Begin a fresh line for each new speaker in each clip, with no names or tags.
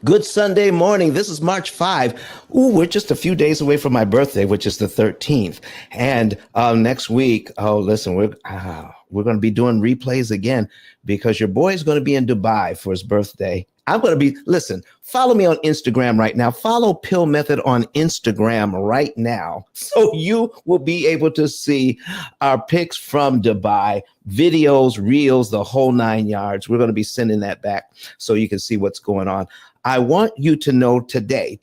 Good Sunday morning. This is March 5. Ooh, we're just a few days away from my birthday, which is the 13th. And next week, listen, we're going to be doing replays again because your boy is going to be in Dubai for his birthday. Follow me on Instagram right now. Follow P.I.L.L Method on Instagram right now. So you will be able to see our pics from Dubai, videos, reels, the whole 9 yards. We're going to be sending that back so you can see what's going on. I want you to know today,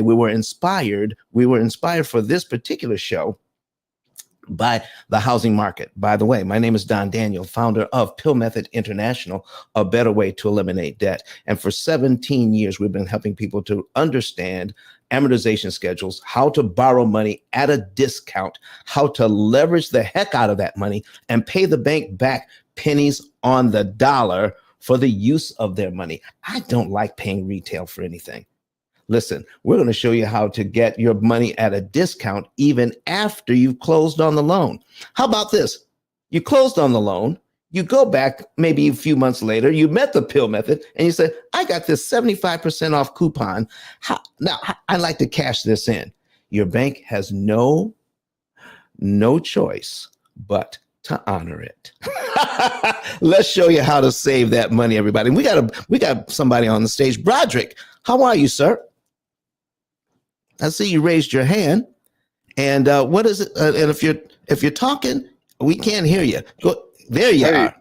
we were inspired for this particular show by the housing market. By the way, my name is Don Daniel, founder of P.I.L.L Method International, a better way to eliminate debt. And for 17 years, we've been helping people to understand amortization schedules, how to borrow money at a discount, how to leverage the heck out of that money and pay the bank back pennies on the dollar for the use of their money. I don't like paying retail for anything. Listen, we're going to show you how to get your money at a discount even after you've closed on the loan. How about this? You closed on the loan, you go back maybe a few months later, you met the P.I.L.L Method, and you say, I got this 75% off coupon. Now, I'd like to cash this in. Your bank has no choice but to honor it. Let's show you how to save that money, everybody. We got somebody on the stage. Broderick, how are you, sir? I see you raised your hand. And what is it? And if you're talking, we can't hear you. There you are.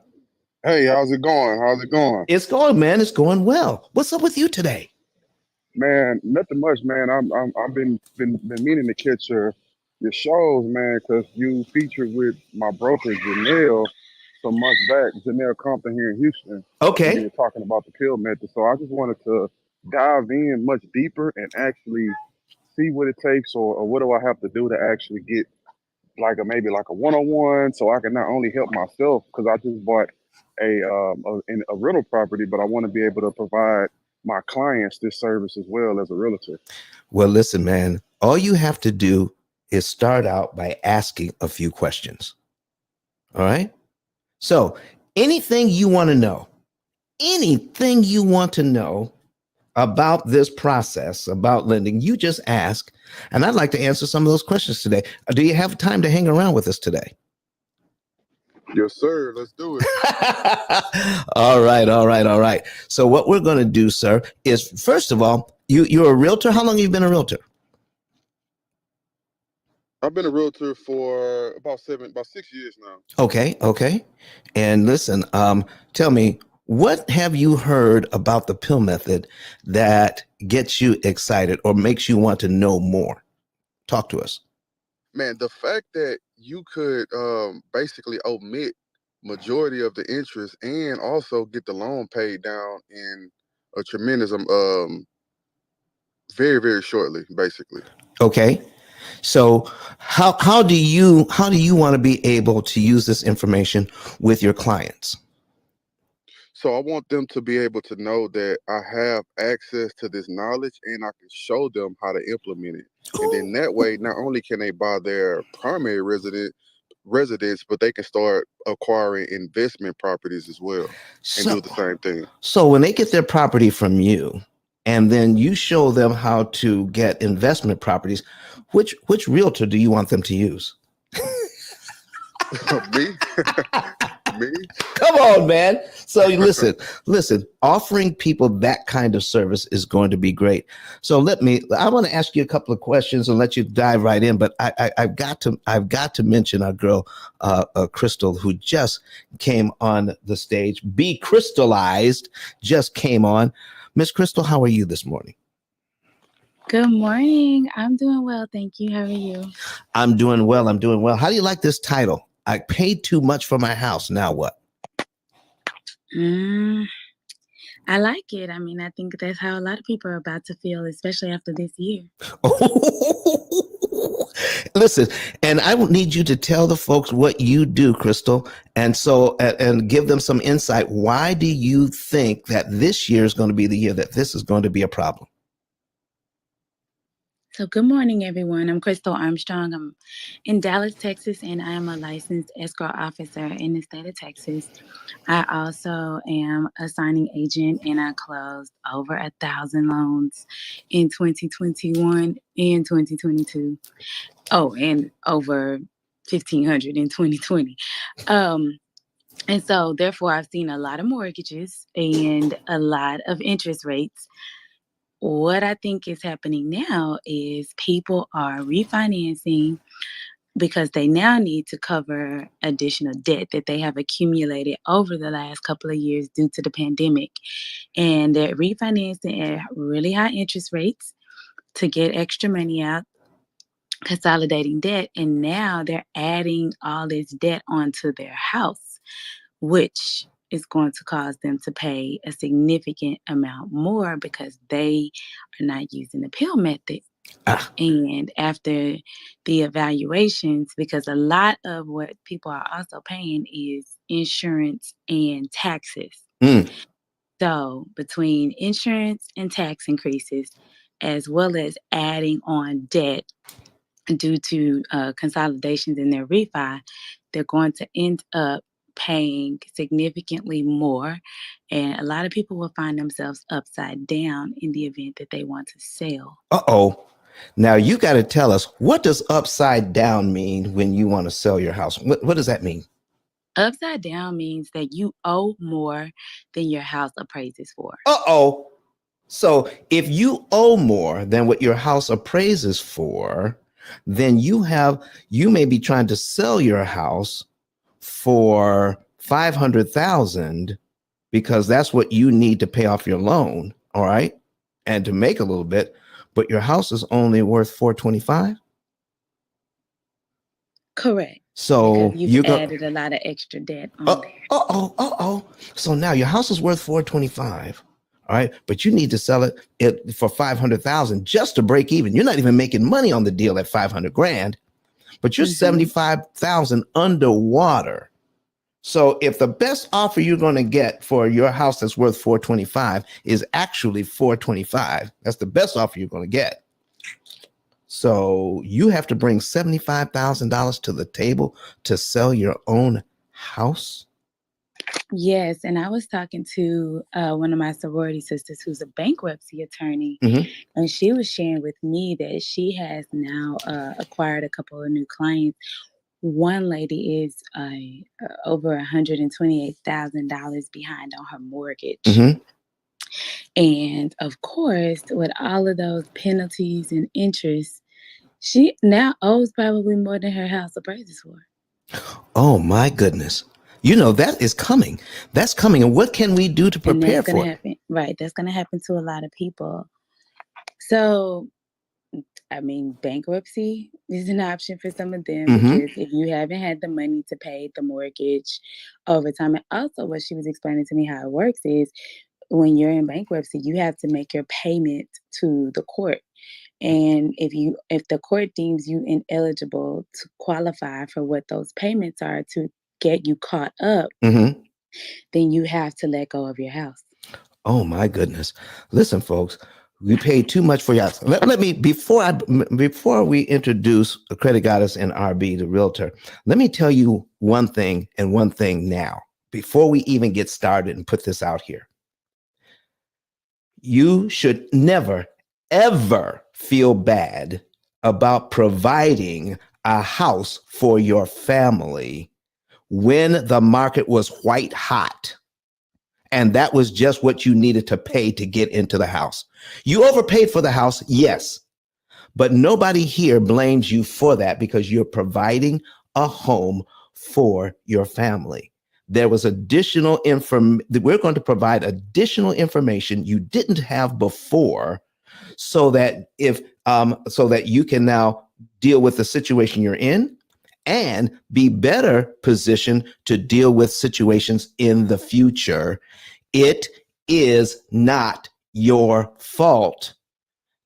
Hey, how's it going?
It's going, man. It's going well. What's up with you today?
Man, nothing much, man. I've been meaning to catch your shows, man, because you featured with my broker Janelle some months back. Janelle Compton here in Houston.
Okay.
We were talking about the P.I.L.L Method, so I just wanted to dive in much deeper and actually see what it takes, or what do I have to do to actually get maybe a one-on-one, so I can not only help myself, because I just bought a rental property, but I want to be able to provide my clients this service as well as a realtor.
Well, listen, man, all you have to do is start out by asking a few questions. All right. So anything you want to know about this process, about lending, you just ask. And I'd like to answer some of those questions today. Do you have time to hang around with us today?
Yes, sir. Let's do it.
All right. So what we're going to do, sir, is first of all, you're a realtor. How long have you been a realtor?
I've been a realtor for about 6 years now.
Okay. And listen, tell me, what have you heard about the P.I.L.L Method that gets you excited or makes you want to know more? Talk to us.
Man, the fact that you could basically omit majority of the interest and also get the loan paid down in a tremendous very, very shortly, basically.
Okay. So how do you want to be able to use this information with your clients?
So I want them to be able to know that I have access to this knowledge and I can show them how to implement it. And then that way, not only can they buy their primary residence, but they can start acquiring investment properties as well and do the same thing.
So when they get their property from you and then you show them how to get investment properties, which realtor do you want them to use?
Me? Me?
Come on, man. So listen, offering people that kind of service is going to be great. So I want to ask you a couple of questions and let you dive right in, but I've got to mention our girl, Crystal, who just came on the stage. Be Crystallized just came on. Miss Crystal, how are you this morning?
Good morning. I'm doing well. Thank you. How are you?
I'm doing well. How do you like this title? I paid too much for my house. Now what?
I like it. I mean, I think that's how a lot of people are about to feel, especially after this year.
Listen, and I need you to tell the folks what you do, Crystal, and give them some insight. Why do you think that this year is going to be the year that this is going to be a problem?
So, good morning, everyone. I'm Crystal Armstrong. I'm in Dallas, Texas, and I am a licensed escrow officer in the state of Texas. I also am a signing agent, and I closed over 1,000 loans in 2021 and 2022. Oh, and over 1,500 in 2020. Um, and so, therefore, I've seen a lot of mortgages and a lot of interest rates. What I think is happening now is people are refinancing because they now need to cover additional debt that they have accumulated over the last couple of years due to the pandemic. And they're refinancing at really high interest rates to get extra money out, consolidating debt. And now they're adding all this debt onto their house, which is going to cause them to pay a significant amount more because they are not using the P.I.L.L method.
Ah,
And after the evaluations, because a lot of what people are also paying is insurance and taxes.
mm.
So between insurance and tax increases, as well as adding on debt due to consolidations in their refi, they're going to end up paying significantly more. And a lot of people will find themselves upside down in the event that they want to sell.
Uh-oh. Now you got to tell us, what does upside down mean when you want to sell your house? What does that mean?
Upside down means that you owe more than your house appraises for.
Uh-oh. So if you owe more than what your house appraises for, then you may be trying to sell your house for 500,000 because that's what you need to pay off your loan, all right? And to make a little bit, but your house is only worth 425.
Correct.
So
Because you've
you go,
added a lot of extra debt on there.
uh-oh. So now your house is worth 425. All right, but you need to sell it for 500,000 just to break even. You're not even making money on the deal at 500 grand, but you're 75,000 underwater. So if the best offer you're going to get for your house that's worth 425 is actually 425, that's the best offer you're going to get. So you have to bring $75,000 to the table to sell your own house.
Yes, and I was talking to one of my sorority sisters who's a bankruptcy attorney,
Mhm.
and she was sharing with me that she has now acquired a couple of new clients. One lady is over $128,000 behind on her mortgage.
Mhm.
And of course, with all of those penalties and interest, she now owes probably more than her house appraises for.
Oh my goodness. You know, that is coming. That's coming. And what can we do to
And
prepare
that's going
for
to
it?
happen. Right. That's going to happen to a lot of people. So, I mean, bankruptcy is an option for some of them
Mhm.
because if you haven't had the money to pay the mortgage over time, and also what she was explaining to me how it works is when you're in bankruptcy, you have to make your payment to the court. And if the court deems you ineligible to qualify for what those payments are to get you caught up,
Mhm.
then you have to let go of your house.
Oh my goodness. Listen, folks, we paid too much for y'all. Let me before we introduce a credit goddess and RB, the realtor, let me tell you one thing and one thing now before we even get started and put this out here. You should never, ever feel bad about providing a house for your family when the market was white hot. And that was just what you needed to pay to get into the house. You overpaid for the house, yes, but nobody here blames you for that because you're providing a home for your family. There was additional information. We're going to provide additional information you didn't have before so that so that you can now deal with the situation you're in and be better positioned to deal with situations in the future. It is not your fault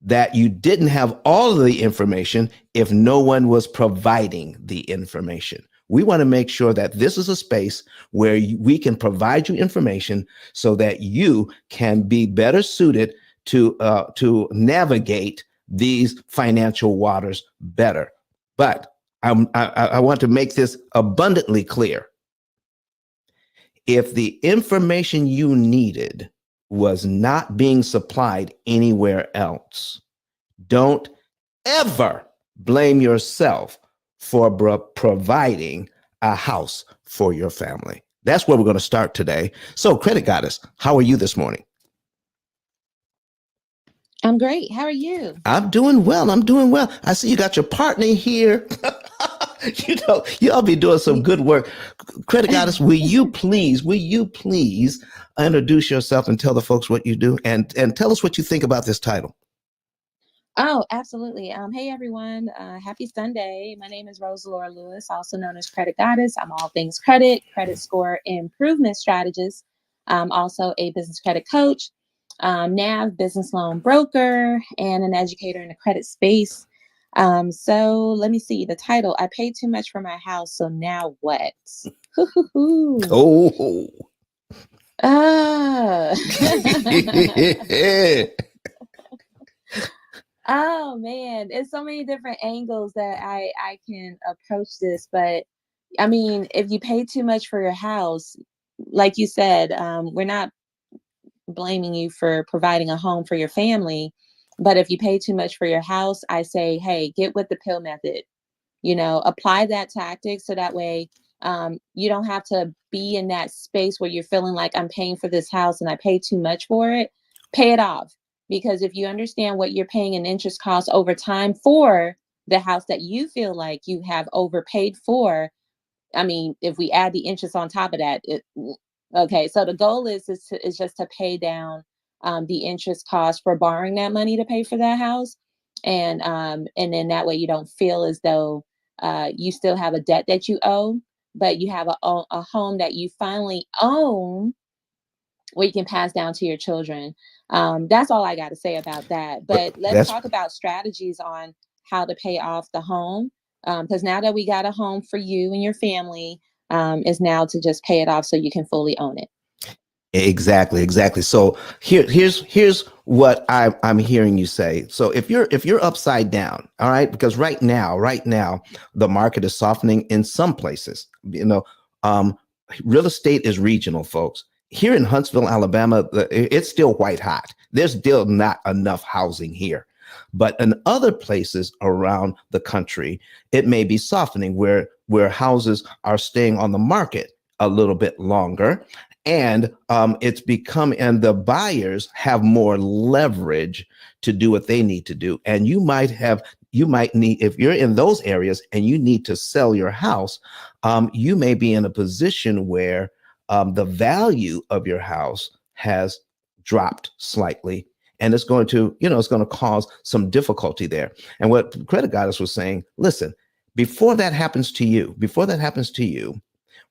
that you didn't have all of the information if no one was providing the information. We want to make sure that this is a space where we can provide you information so that you can be better suited to navigate these financial waters better. But I want to make this abundantly clear. If the information you needed was not being supplied anywhere else, don't ever blame yourself for providing a house for your family. That's where we're going to start today. So, Credit Goddess, how are you this morning?
I'm great. How are you?
I'm doing well. I'm doing well. I see you got your partner here. Y'all be doing some good work. Credit Goddess, will you please introduce yourself and tell the folks what you do and tell us what you think about this title?
Oh, absolutely. Hey, everyone. Happy Sunday. My name is Rose Laura Lewis, also known as Credit Goddess. I'm all things credit score improvement strategist. I'm also a business credit coach, NAV business loan broker, and an educator in the credit space. So let me see the title. I paid too much for my house, so now what?
Oh.
Ah. Oh man, it's so many different angles that I can approach this, but I mean, if you pay too much for your house, like you said, we're not blaming you for providing a home for your family, but if you pay too much for your house, I say, hey, get with the P.I.L.L method. Apply that tactic so that way you don't have to be in that space where you're feeling like I'm paying for this house and I pay too much for it. Pay it off. Because if you understand what you're paying in interest costs over time for the house that you feel like you have overpaid for, I mean, if we add the interest on top of that, okay. So the goal is just to pay down the interest cost for borrowing that money to pay for that house, and then that way you don't feel as though you still have a debt that you owe, but you have a home that you finally own where you can pass down to your children. That's all I got to say about that. But let's talk about strategies on how to pay off the home. Because now that we got a home for you and your family, is now to just pay it off so you can fully own it.
Exactly. So here's what I'm hearing you say. So if you're upside down, all right, because right now the market is softening in some places. Real estate is regional, folks. Here in Huntsville, Alabama, it's still white hot. There's still not enough housing here. But in other places around the country, it may be softening where houses are staying on the market a little bit longer. And and the buyers have more leverage to do what they need to do. And you might need, if you're in those areas and you need to sell your house, you may be in a position where the value of your house has dropped slightly. And it's going to cause some difficulty there. And what Credit Goddess was saying, listen, before that happens to you,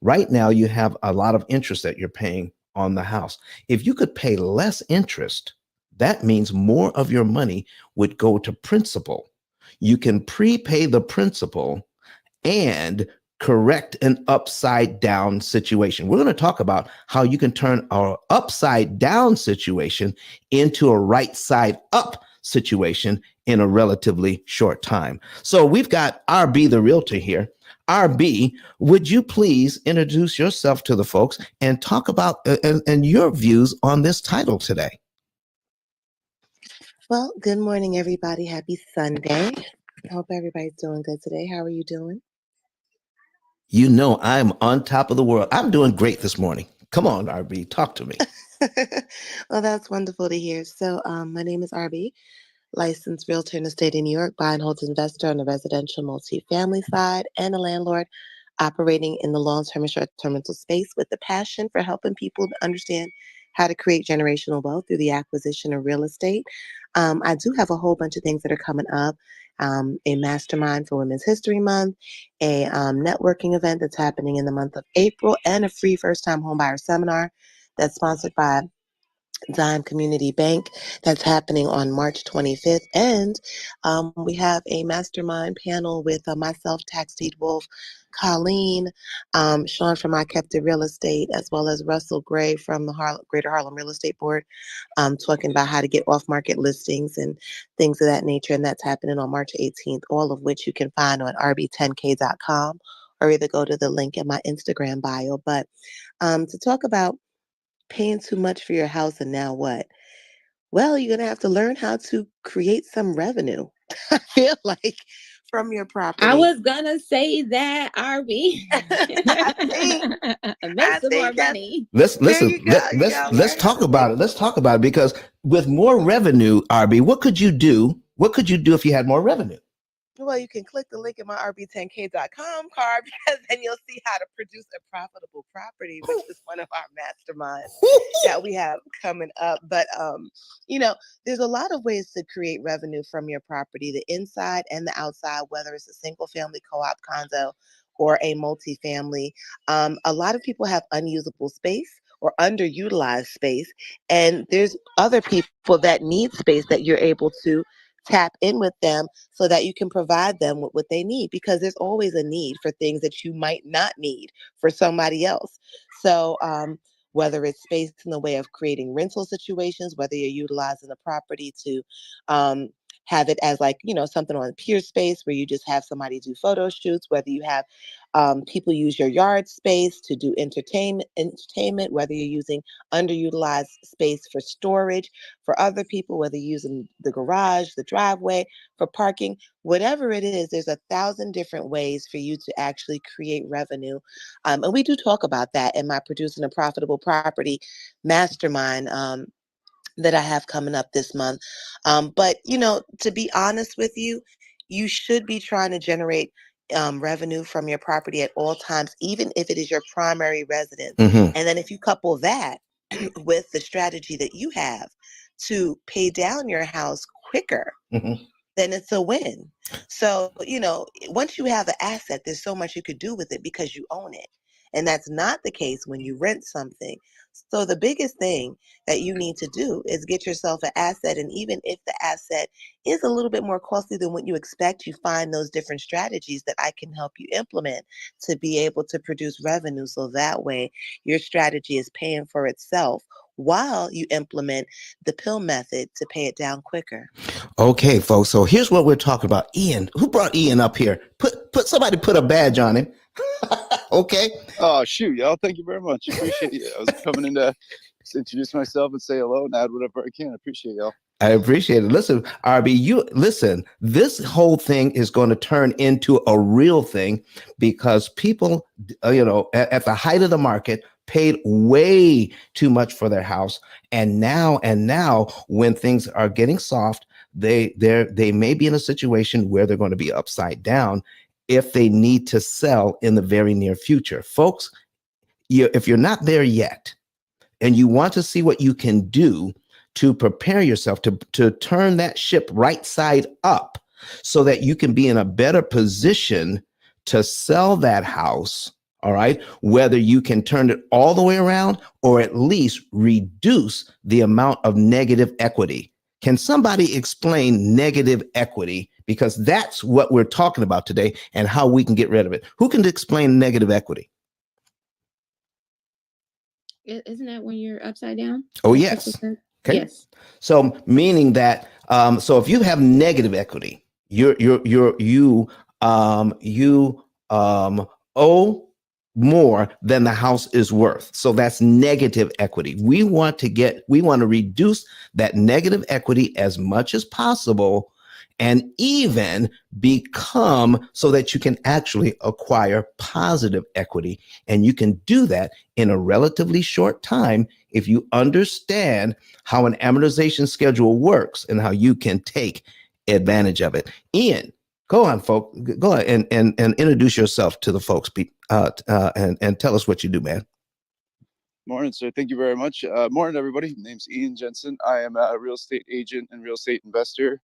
right now you have a lot of interest that you're paying on the house. If you could pay less interest, that means more of your money would go to principal. You can prepay the principal and correct an upside down situation. We're going to talk about how you can turn our upside down situation into a right side up situation in a relatively short time. So we've got RB, the realtor here. RB, would you please introduce yourself to the folks and talk about and your views on this title today?
Well, good morning, everybody. Happy Sunday. I hope everybody's doing good today. How are you doing?
I'm on top of the world. I'm doing great this morning. Come on, RB, talk to me.
Well, that's wonderful to hear. So, my name is RB, licensed realtor in the state of New York, buy and hold investor on the residential multifamily side, and a landlord operating in the long-term and short-term rental space with a passion for helping people to understand how to create generational wealth through the acquisition of real estate. I do have a whole bunch of things that are coming up. A mastermind for Women's History Month, a networking event that's happening in the month of April, and a free first-time homebuyer seminar that's sponsored by Dime Community Bank. That's happening on March 25th. And we have a mastermind panel with myself, Tax Deed Wolf, Colleen, Sean from I Kept It Real Estate, as well as Russell Gray from the Greater Harlem Real Estate Board, talking about how to get off market listings and things of that nature. And that's happening on March 18th, all of which you can find on rb10k.com or either go to the link in my Instagram bio. But to talk about paying too much for your house and now what? Well, you're going to have to learn how to create some revenue. I feel like from your
I
property.
was gonna say that, RB.
I think
Make some more
that's
money.
Let's
there
listen.
you go. You gotta
Let's
learn how
talk
to
about
make.
it. Let's talk about it because with more revenue, RB, what could you do? What could you do if you had more revenue?
Well, you can click the link in my rb10k.com card because then you'll see how to produce a profitable property, which is one of our masterminds that we have coming up. But you know, there's a lot of ways to create revenue from your property, the inside and the outside, whether it's a single family co-op condo or a multifamily. A lot of people have unusable space or underutilized space, and there's other people that need space that you're able to tap in with them so that you can provide them with what they need, because there's always a need for things that you might not need for somebody else. So whether it's space in the way of creating rental situations, whether you're utilizing the property to um, have it as, like, something on peer space where you just have somebody do photo shoots, whether you have people use your yard space to do entertainment, whether you're using underutilized space for storage for other people, whether you're using the garage, the driveway for parking, whatever it is, there's 1,000 different ways for you to actually create revenue. And we do talk about that in my Producing a Profitable Property Mastermind that I have coming up this month. But, to be honest with you, you should be trying to generate revenue from your property at all times, even if it is your primary residence.
Mm-hmm.
And then if you couple that with the strategy that you have to pay down your house quicker,
Mm-hmm.
then it's a win. So, once you have an asset, there's so much you could do with it because you own it. And that's not the case when you rent something. So, the biggest thing that you need to do is get yourself an asset. And even if the asset is a little bit more costly than what you expect, you find those different strategies that I can help you implement to be able to produce revenue. So that way, your strategy is paying for itself while you implement the P.I.L.L method to pay it down quicker.
Okay, folks. So here's what we're talking about. Ian, who brought Ian up here? Somebody put a badge on him. Okay.
Oh, shoot, y'all. Thank you very much. Appreciate it. I was coming in to introduce myself and say hello and add whatever I can. Appreciate y'all.
I appreciate it. Listen, RB, you listen, this whole thing is going to turn into a real thing because people, at the height of the market, paid way too much for their house. And now when things are getting soft, they may be in a situation where they're going to be upside down if they need to sell in the very near future. Folks, if you're not there yet, and you want to see what you can do to prepare yourself to turn that ship right side up so that you can be in a better position to sell that house, all right, whether you can turn it all the way around or at least reduce the amount of negative equity. Can somebody explain negative equity? Because that's what we're talking about today and how we can get rid of it. Who can explain negative equity?
Isn't that when you're upside down?
Oh,
Like
yes.
Crystal said?
Okay.
Yes.
So meaning that, so if you have negative equity, you owe more than the house is worth. So that's negative equity. We want to reduce that negative equity as much as possible and even become so that you can actually acquire positive equity. And you can do that in a relatively short time if you understand how an amortization schedule works and how you can take advantage of it. Ian, go on, folks. Go ahead and introduce yourself to the folks, and tell us what you do, man.
Morning, sir. Thank you very much. Morning, everybody. My name's Ian Jensen. I am a real estate agent and real estate investor.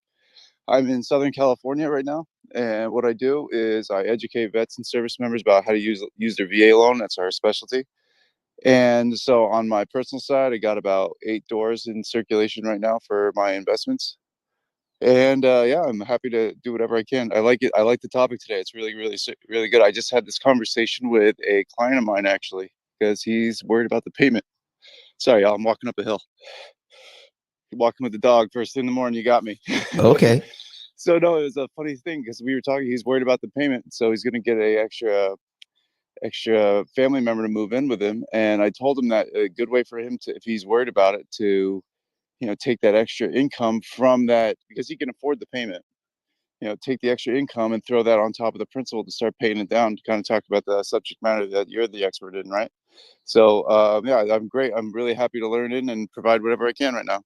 I'm in Southern California right now. And what I do is I educate vets and service members about how to use their VA loan. That's our specialty. And so on my personal side, I got about 8 doors in circulation right now for my investments. And yeah, I'm happy to do whatever I can. I like it. I like the topic today. It's really, really, really good. I just had this conversation with a client of mine actually, because he's worried about the payment. Sorry, y'all, I'm walking up a hill. Walking with the dog first thing in the morning. You got me.
Okay.
So no, it was a funny thing because we were talking. He's worried about the payment, so he's going to get a extra family member to move in with him. And I told him that a good way for him to, if he's worried about it, to take that extra income from that because he can afford the payment. Take the extra income and throw that on top of the principal to start paying it down. To kind of talk about the subject matter that you're the expert in, right? So yeah, I'm great. I'm really happy to learn in and provide whatever I can right now.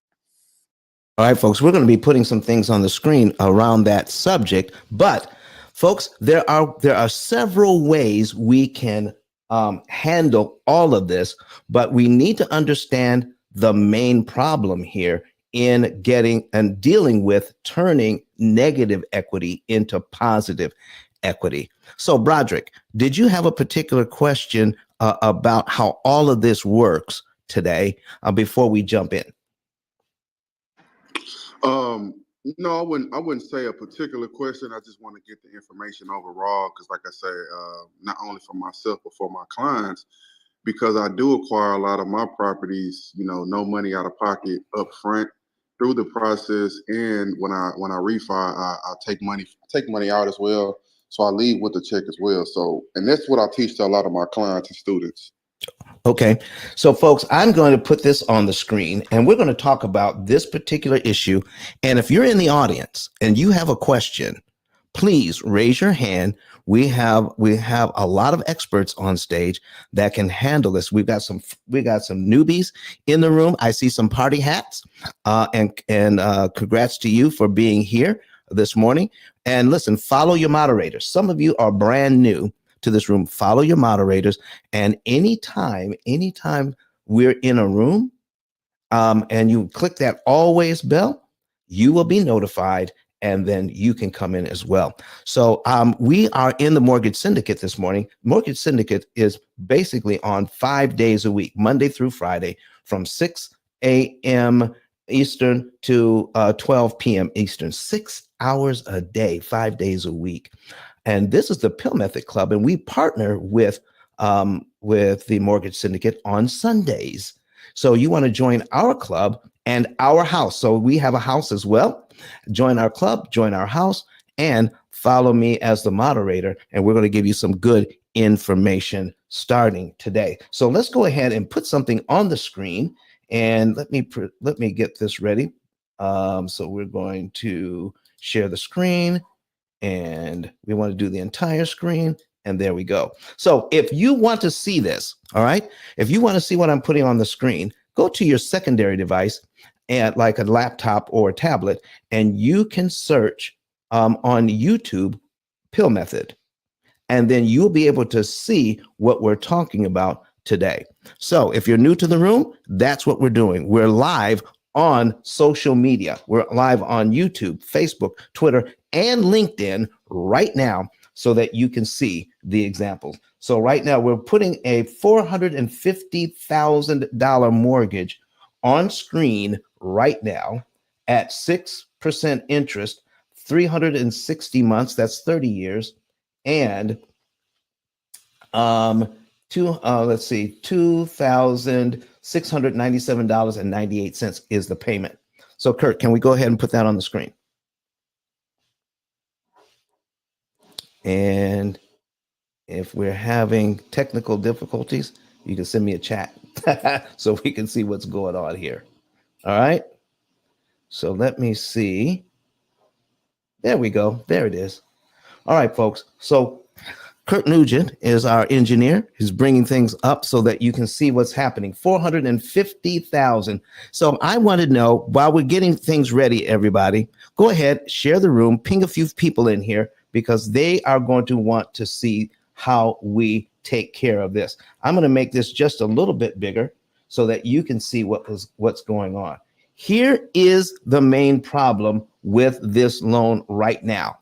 All right, folks, we're going to be putting some things on the screen around that subject. But, folks, there are several ways we can handle all of this, but we need to understand the main problem here in getting and dealing with turning negative equity into positive equity. So, Broderick, did you have a particular question about how all of this works today before we jump in?
No, I wouldn't say a particular question. I just want to get the information overall because, like I say, not only for myself but for my clients, because I do acquire a lot of my properties, no money out of pocket up front through the process, and when I refi, I take money out as well. So I leave with the check as well. So, and that's what I teach to a lot of my clients and students.
Okay, so folks, I'm going to put this on the screen and we're going to talk about this particular issue. And if you're in the audience and you have a question, please raise your hand. We have a lot of experts on stage that can handle this. We got some newbies in the room. I see some party hats, and congrats to you for being here this morning. And listen, follow your moderators. Some of you are brand new to this room. Follow your moderators, and anytime we're in a room, and you click that always bell, you will be notified, and then you can come in as well. So we are in the Mortgage Syndicate this morning. Mortgage Syndicate is basically on 5 days a week, Monday through Friday, from 6 a.m. Eastern to 12 p.m. Eastern, 6 hours a day, 5 days a week. And this is the P.I.L.L Method Club, and we partner with the Mortgage Syndicate on Sundays. So you want to join our club and our house. So we have a house as well. Join our club, join our house, and follow me as the moderator. And we're going to give you some good information starting today. So let's go ahead and put something on the screen. And let me get this ready. So we're going to share the screen. And we want to do the entire screen. And there we go. So if you want to see this, all right, if you want to see what I'm putting on the screen, go to your secondary device, and like a laptop or a tablet, and you can search on YouTube P.I.L.L Method. And then you'll be able to see what we're talking about today. So if you're new to the room, that's what we're doing. We're live on social media. We're live on YouTube, Facebook, Twitter, and LinkedIn right now so that you can see the examples. So right now we're putting a $450,000 mortgage on screen right now at 6% interest, 360 months, that's 30 years, and let's see, $2,697.98 is the payment. So Kurt, can we go ahead and put that on the screen? And if we're having technical difficulties, you can send me a chat so we can see what's going on here. All right. So let me see. There we go. There it is. All right, folks. So Kurt Nugent is our engineer. He's bringing things up so that you can see what's happening. 450,000. So I want to know, while we're getting things ready, everybody, go ahead, share the room, ping a few people in here because they are going to want to see how we take care of this. I'm going to make this just a little bit bigger so that you can see what's going on. Here is the main problem with this loan right now.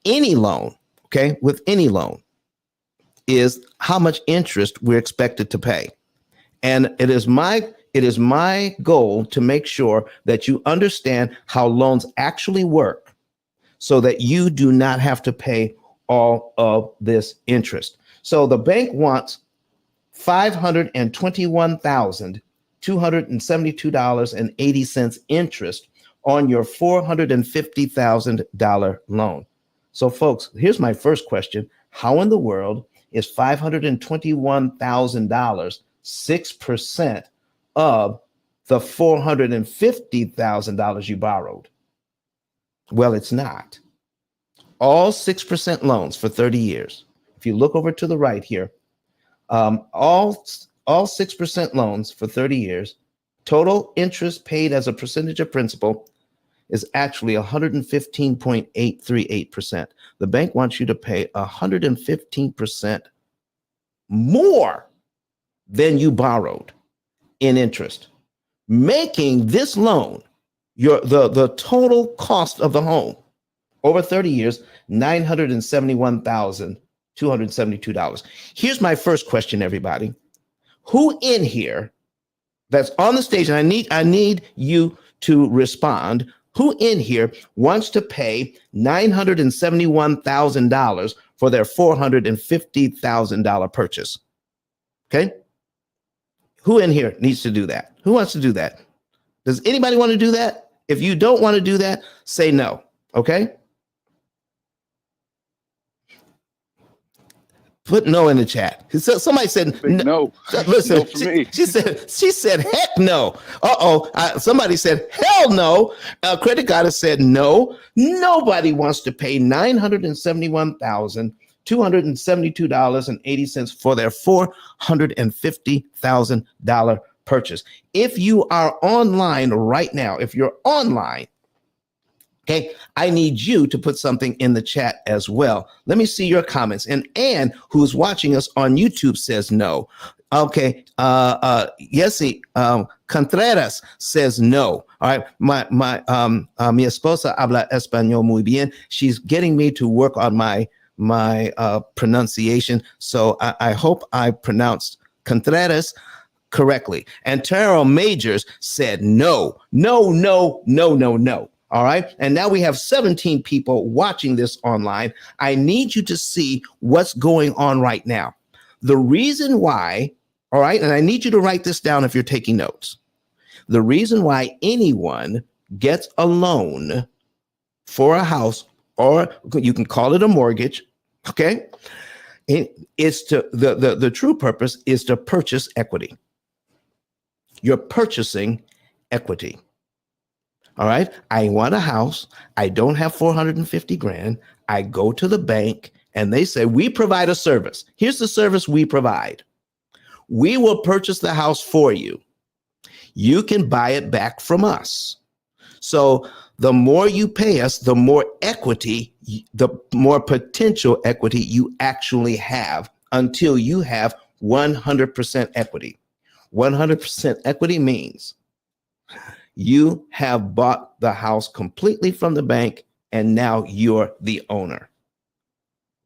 Any loan, okay, with any loan, is how much interest we're expected to pay. And it is my goal to make sure that you understand how loans actually work so that you do not have to pay all of this interest. So the bank wants $521,272.80 interest on your $450,000 loan. So, folks, here's my first question. How in the world is $521,000 6% of the $450,000 you borrowed? Well, it's not. All 6% loans for 30 years. If you look over to the right here, all 6% loans for 30 years, total interest paid as a percentage of principal is actually 115.838%. The bank wants you to pay 115% more than you borrowed in interest, making this loan the total cost of the home over 30 years, $971,272. Here's my first question, everybody. Who in here that's on the stage, and I need you to respond, who in here wants to pay $971,000 for their $450,000 purchase? Okay? Who in here needs to do that? Who wants to do that? Does anybody want to do that? If you don't want to do that, say no. Okay? Put no in the chat. Somebody said
no.
Listen,
No for me.
she said heck no. Somebody said hell no. Credit Goddess said no. Nobody wants to pay $971,272.80 for their $450,000 purchase. If you are online right now, if you're online, okay, I need you to put something in the chat as well. Let me see your comments. And Anne, who's watching us on YouTube, says no. Okay, Yesi Contreras says no. All right, mi esposa habla español muy bien. She's getting me to work on my pronunciation. So I hope I pronounced Contreras correctly. And Terrell Majors said no, no, no, no, no, no. All right. And now we have 17 people watching this online. I need you to see what's going on right now. The reason why, all right, and I need you to write this down if you're taking notes. The reason why anyone gets a loan for a house, or you can call it a mortgage, okay, it's to the true purpose is to purchase equity. You're purchasing equity. All right. I want a house. I don't have 450 grand. I go to the bank and they say, we provide a service. Here's the service we provide. We will purchase the house for you. You can buy it back from us. So the more you pay us, the more equity, the more potential equity you actually have until you have 100% equity. 100% equity means you have bought the house completely from the bank, and now you're the owner.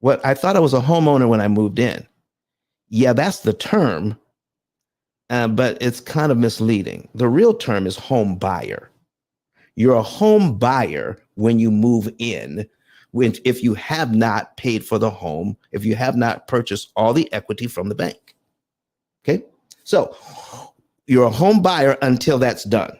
What I thought I was a homeowner when I moved in. Yeah, that's the term, but it's kind of misleading. The real term is home buyer. You're a home buyer when you move in, if you have not paid for the home, if you have not purchased all the equity from the bank. Okay, so you're a home buyer until that's done.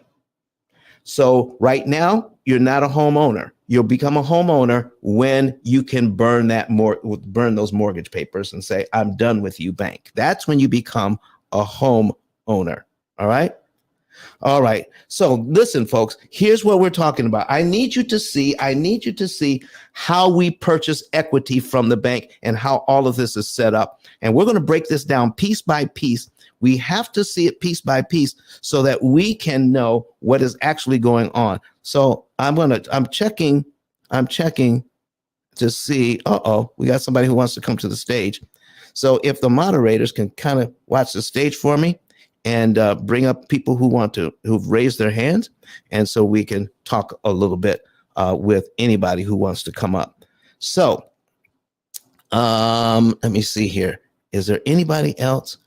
So right now, you're not a homeowner. You'll become a homeowner when you can burn those mortgage papers and say, I'm done with you, bank. That's when you become a homeowner. All right. All right. So listen, folks, here's what we're talking about. I need you to see how we purchase equity from the bank and how all of this is set up. And we're going to break this down piece by piece. We have to see it piece by piece so that we can know what is actually going on. So I'm checking to see, we got somebody who wants to come to the stage. So if the moderators can kind of watch the stage for me and bring up people who've raised their hands. And so we can talk a little bit with anybody who wants to come up. So let me see here. Is there anybody else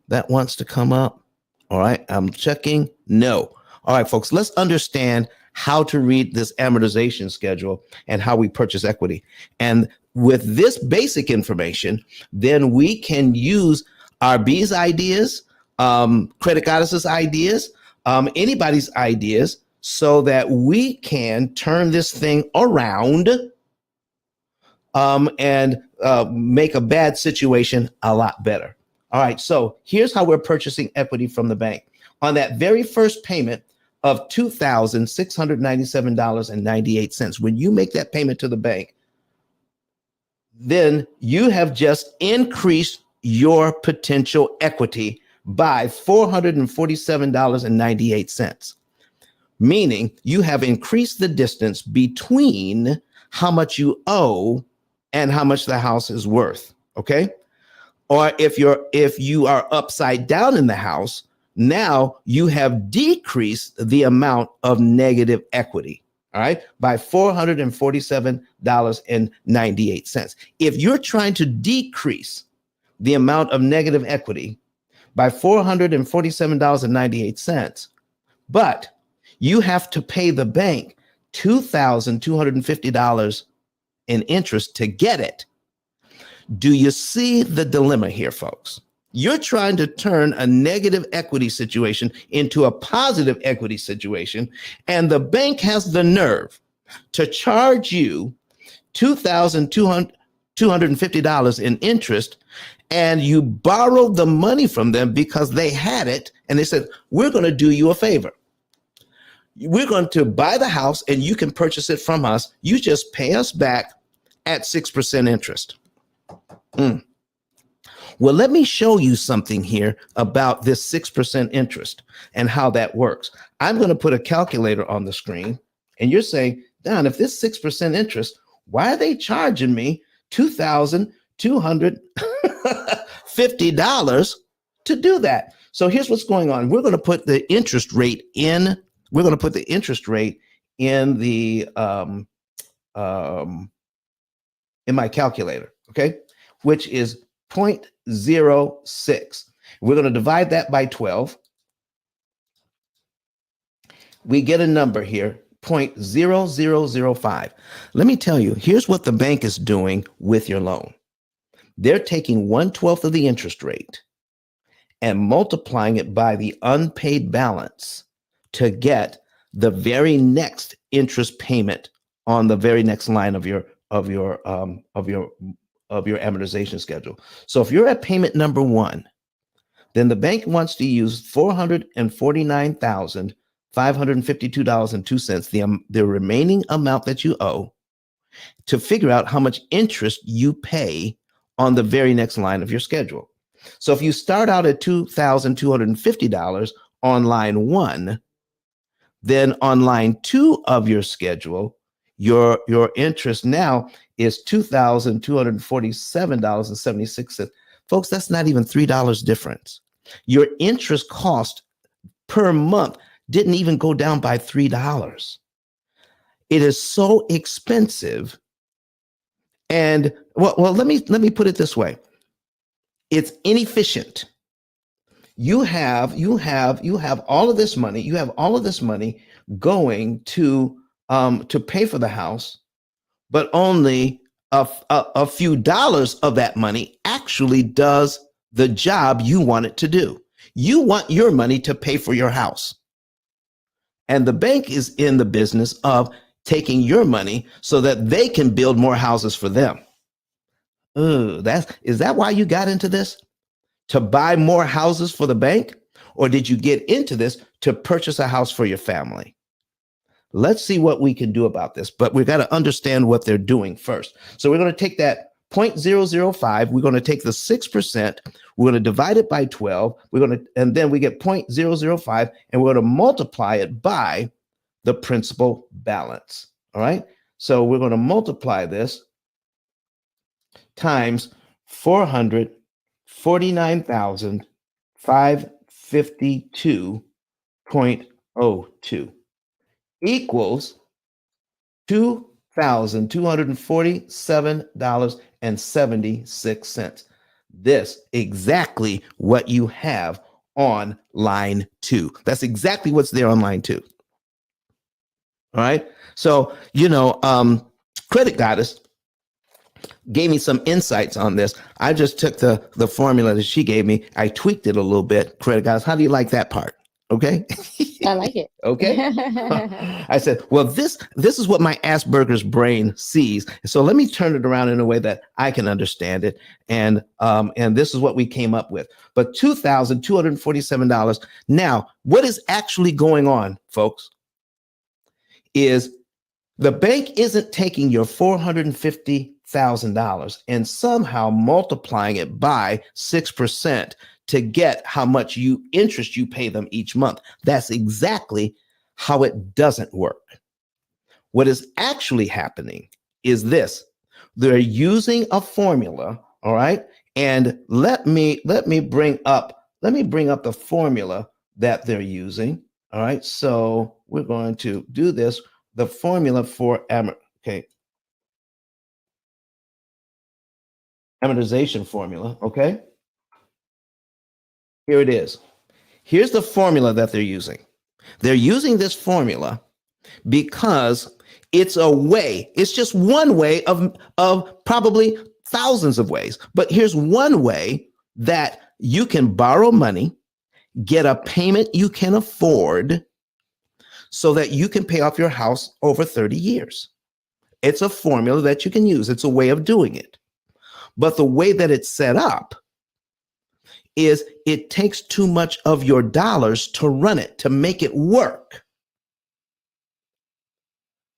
that wants to come up? All right, I'm checking. No. All right, folks, let's understand how to read this amortization schedule and how we purchase equity. And with this basic information, then we can use RB's ideas, Credit Goddess's ideas, anybody's ideas, so that we can turn this thing around and make a bad situation a lot better. All right, so here's how we're purchasing equity from the bank. On that very first payment of $2,697.98, when you make that payment to the bank, then you have just increased your potential equity by $447.98, meaning you have increased the distance between how much you owe and how much the house is worth. Okay. Or if you are upside down in the house, now you have decreased the amount of negative equity. All right, by $447.98. If you're trying to decrease the amount of negative equity by $447.98, but you have to pay the bank $2,250 in interest to get it. Do you see the dilemma here, folks? You're trying to turn a negative equity situation into a positive equity situation, and the bank has the nerve to charge you $2,250 in interest, and you borrowed the money from them because they had it, and they said, we're going to do you a favor. We're going to buy the house, and you can purchase it from us. You just pay us back at 6% interest. Well, let me show you something here about this 6% interest and how that works. I'm going to put a calculator on the screen, and you're saying, Don, if this 6% interest, why are they charging me $2,250 to do that? So here's what's going on. We're going to put the interest rate in. We're going to put the interest rate in the in my calculator, okay, which is 0.06. We're going to divide that by 12. We get a number here, 0.0005. Let me tell you, here's what the bank is doing with your loan. They're taking 1/12 of the interest rate and multiplying it by the unpaid balance to get the very next interest payment on the very next line of your amortization schedule. So if you're at payment number 1, then the bank wants to use $449,552.02, the remaining amount that you owe, to figure out how much interest you pay on the very next line of your schedule. So if you start out at $2,250 on line 1, then on line 2 of your schedule, your interest now is $2,247.76. Folks, that's not even $3 difference. Your interest cost per month didn't even go down by $3. It is so expensive. And well, let me put it this way. It's inefficient. You have all of this money. You have all of this money going to pay for the house, but only a few dollars of that money actually does the job you want it to do. You want your money to pay for your house, and the bank is in the business of taking your money so that they can build more houses for them. Is that why you got into this? To buy more houses for the bank? Or did you get into this to purchase a house for your family? Let's see what we can do about this, but we've got to understand what they're doing first. So we're going to take that 0.005, we're going to take the 6%, we're going to divide it by 12, and then we get 0.005, and we're going to multiply it by the principal balance. All right. So we're going to multiply this times 449,552.02 equals $2,247.76. This exactly what you have on line 2. That's exactly what's there on line 2. All right. So, Credit Goddess gave me some insights on this. I just took the formula that she gave me. I tweaked it a little bit. Credit Goddess, how do you like that part? Okay.
I like it.
Okay. I said, well, this is what my Asperger's brain sees. So let me turn it around in a way that I can understand it. And this is what we came up with. But $2,247. Now, what is actually going on, folks, is the bank isn't taking your $450,000 and somehow multiplying it by 6% to get how much interest you pay them each month. That's exactly how it doesn't work. What is actually happening is this. They're using a formula, all right? And let me bring up the formula that they're using. All right. So we're going to do this. The formula for amortization formula. Okay. Here it is. Here's the formula that they're using. They're using this formula because it's a way. It's just one way of probably thousands of ways. But here's one way that you can borrow money, get a payment you can afford so that you can pay off your house over 30 years. It's a formula that you can use. It's a way of doing it. But the way that it's set up is it takes too much of your dollars to run it, to make it work.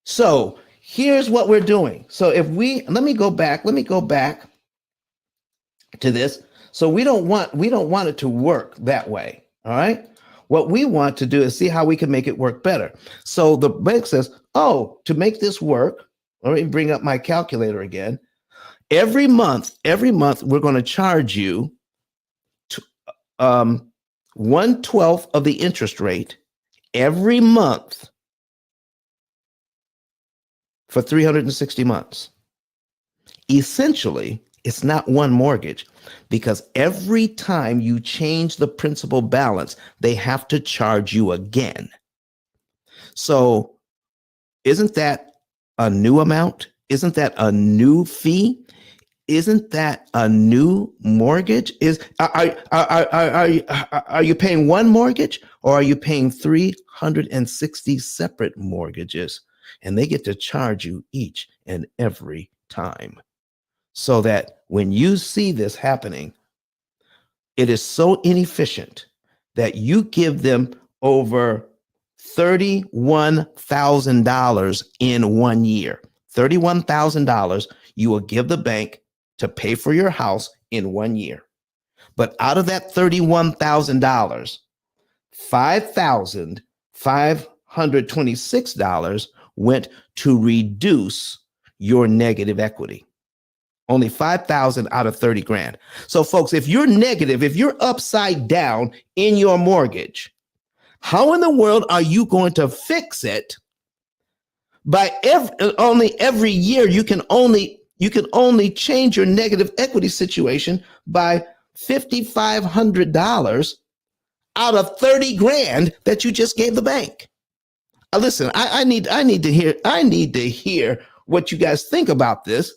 So here's what we're doing. So let me go back to this. So we don't want it to work that way. All right. What we want to do is see how we can make it work better. So the bank says, oh, to make this work, let me bring up my calculator again. Every month, we're going to charge you 1/12 of the interest rate every month for 360 months. Essentially, it's not one mortgage because every time you change the principal balance, they have to charge you again. So isn't that a new amount? Isn't that a new fee? Isn't that a new mortgage? Are you paying one mortgage or are you paying 360 separate mortgages? And they get to charge you each and every time. So that when you see this happening, it is so inefficient that you give them over $31,000 in 1 year. $31,000 you will give the bank to pay for your house in 1 year. But out of that $31,000, $5,526 went to reduce your negative equity. Only $5,000 out of 30 grand. So folks, if you're negative, if you're upside down in your mortgage, how in the world are you going to fix it? By every year, you can only change your negative equity situation by $5,500 out of 30 grand that you just gave the bank. Listen, I need to hear what you guys think about this.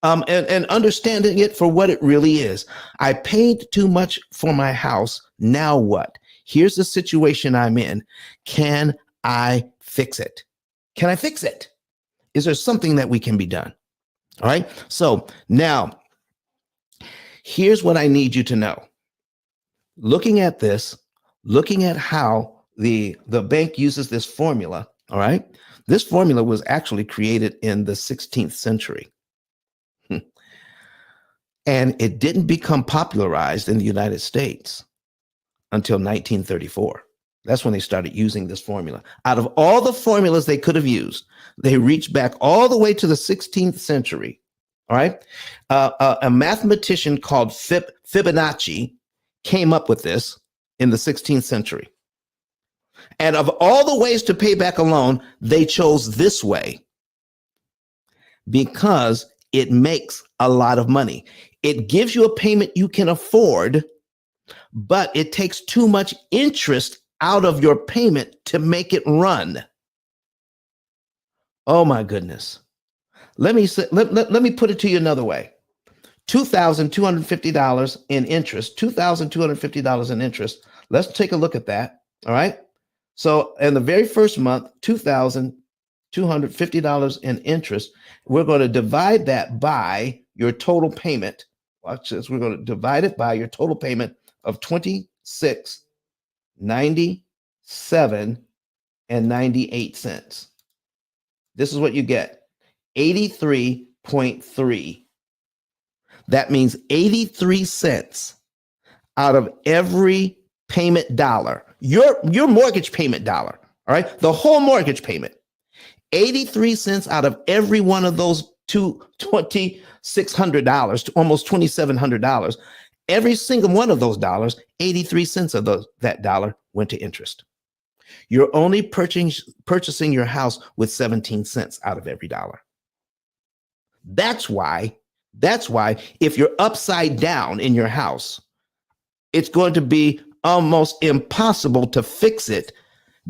And understanding it for what it really is. I paid too much for my house. Now what? Here's the situation I'm in. Can I fix it? Can I fix it? Is there something that we can be done? All right. So now, here's what I need you to know. Looking at this, looking at how the bank uses this formula. All right. This formula was actually created in the 16th century. And it didn't become popularized in the United States until 1934. That's when they started using this formula. Out of all the formulas they could have used, they reached back all the way to the 16th century. All right. A mathematician called Fibonacci came up with this in the 16th century. And of all the ways to pay back a loan, they chose this way because it makes a lot of money. It gives you a payment you can afford but it takes too much interest out of your payment to make it run. Oh my goodness. Let me put it to you another way. $2,250 in interest, $2,250 in interest. Let's take a look at that. All right. So in the very first month, $2,250 in interest. We're going to divide that by your total payment. Watch this. We're going to divide it by your total payment of $26.97.98. This is what you get. 83.3. That means 83 cents out of every payment dollar, your mortgage payment dollar, all right? The whole mortgage payment, 83 cents out of every one of those $2,600 to almost $2,700. Every single one of those dollars, 83 cents of that dollar went to interest. You're only purchasing your house with 17 cents out of every dollar. That's why if you're upside down in your house, it's going to be almost impossible to fix it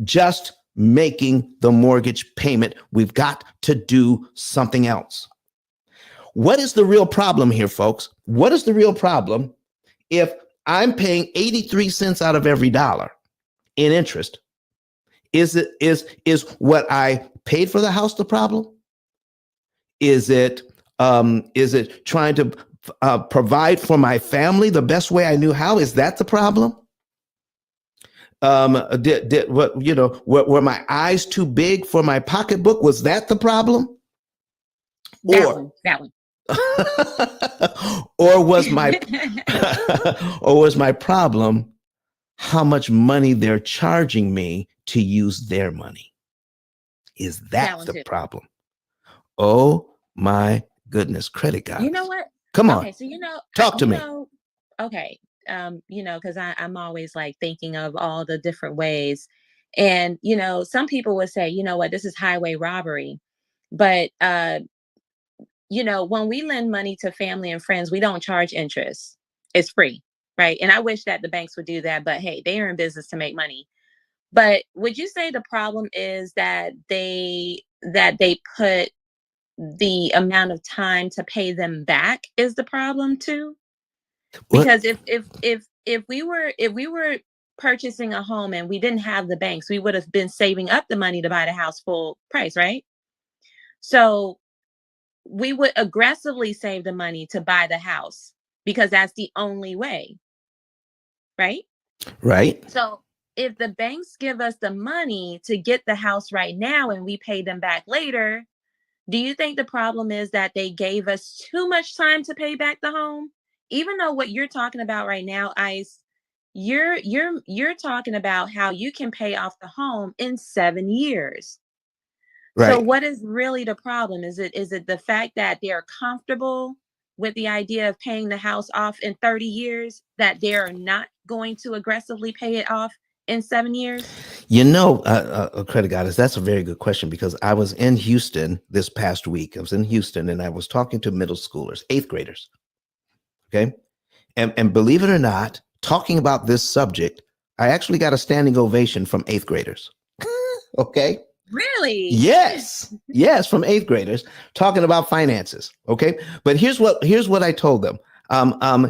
just making the mortgage payment. We've got to do something else. What is the real problem here, folks? What is the real problem if I'm paying 83 cents out of every dollar in interest? Is what I paid for the house the problem? Is it trying to provide for my family the best way I knew how? Is that the problem? Were my eyes too big for my pocketbook? Was that the problem?
That one.
Or was my problem how much money they're charging me to use their money? Is that the problem? Oh my goodness, credit guys.
You know what?
Come on.
Okay, so
talk to me.
Okay. Because I'm always like thinking of all the different ways. And, some people would say, you know what, this is highway robbery. But when we lend money to family and friends, we don't charge interest. It's free, right? And I wish that the banks would do that, but hey, they are in business to make money. But would you say the problem is that they put the amount of time to pay them back is the problem too? Because if we were purchasing a home and we didn't have the banks, we would have been saving up the money to buy the house full price, right? So we would aggressively save the money to buy the house because that's the only way, right?
Right.
So if the banks give us the money to get the house right now and we pay them back later, do you think the problem is that they gave us too much time to pay back the home? Even though what you're talking about right now, Ice, you're talking about how you can pay off the home in 7 years.
Right.
So what is really the problem? Is it the fact that they're comfortable with the idea of paying the house off in 30 years, that they're not going to aggressively pay it off in 7 years?
Credit goddess, that's a very good question, because I was in Houston this past week. I was in Houston and I was talking to middle schoolers, 8th graders. Okay. And believe it or not, talking about this subject, I actually got a standing ovation from 8th graders. Okay.
Really?
Yes, from 8th graders talking about finances. Okay, but here's what I told them.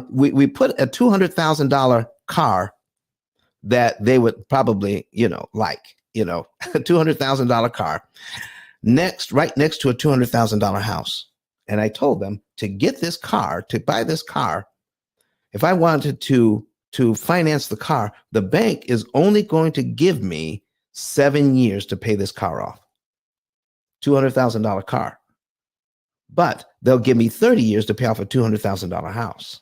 We put a $200,000 car that they would probably like a $200,000 car right next to a $200,000 house, and I told them to buy this car. If I wanted to finance the car, the bank is only going to give me 7 years to pay this car off. $200,000 car. But they'll give me 30 years to pay off a $200,000 house.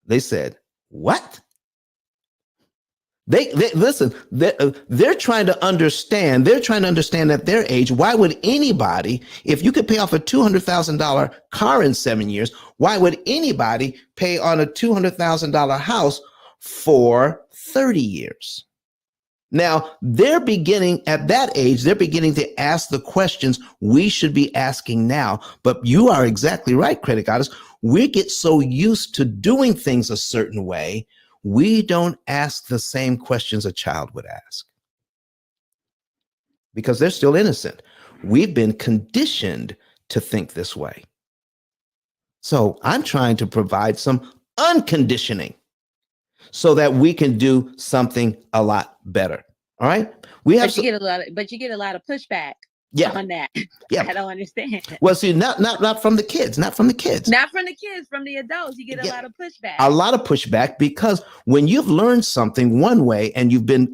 They said, what? They listen, they're trying to understand. They're trying to understand at their age, why would anybody, if you could pay off a $200,000 car in 7 years, why would anybody pay on a $200,000 house for 30 years? Now, they're beginning at that age, they're beginning to ask the questions we should be asking now. But you are exactly right, Credit Goddess. We get so used to doing things a certain way, we don't ask the same questions a child would ask because they're still innocent. We've been conditioned to think this way. So I'm trying to provide some unconditioning so that we can do something a lot better. All right. We have
you get a lot of pushback on that.
Yeah.
I don't understand.
Well, see, not from the kids, not from the kids.
Not from the kids, from the adults. You get a lot of pushback.
A lot of pushback because when you've learned something one way and you've been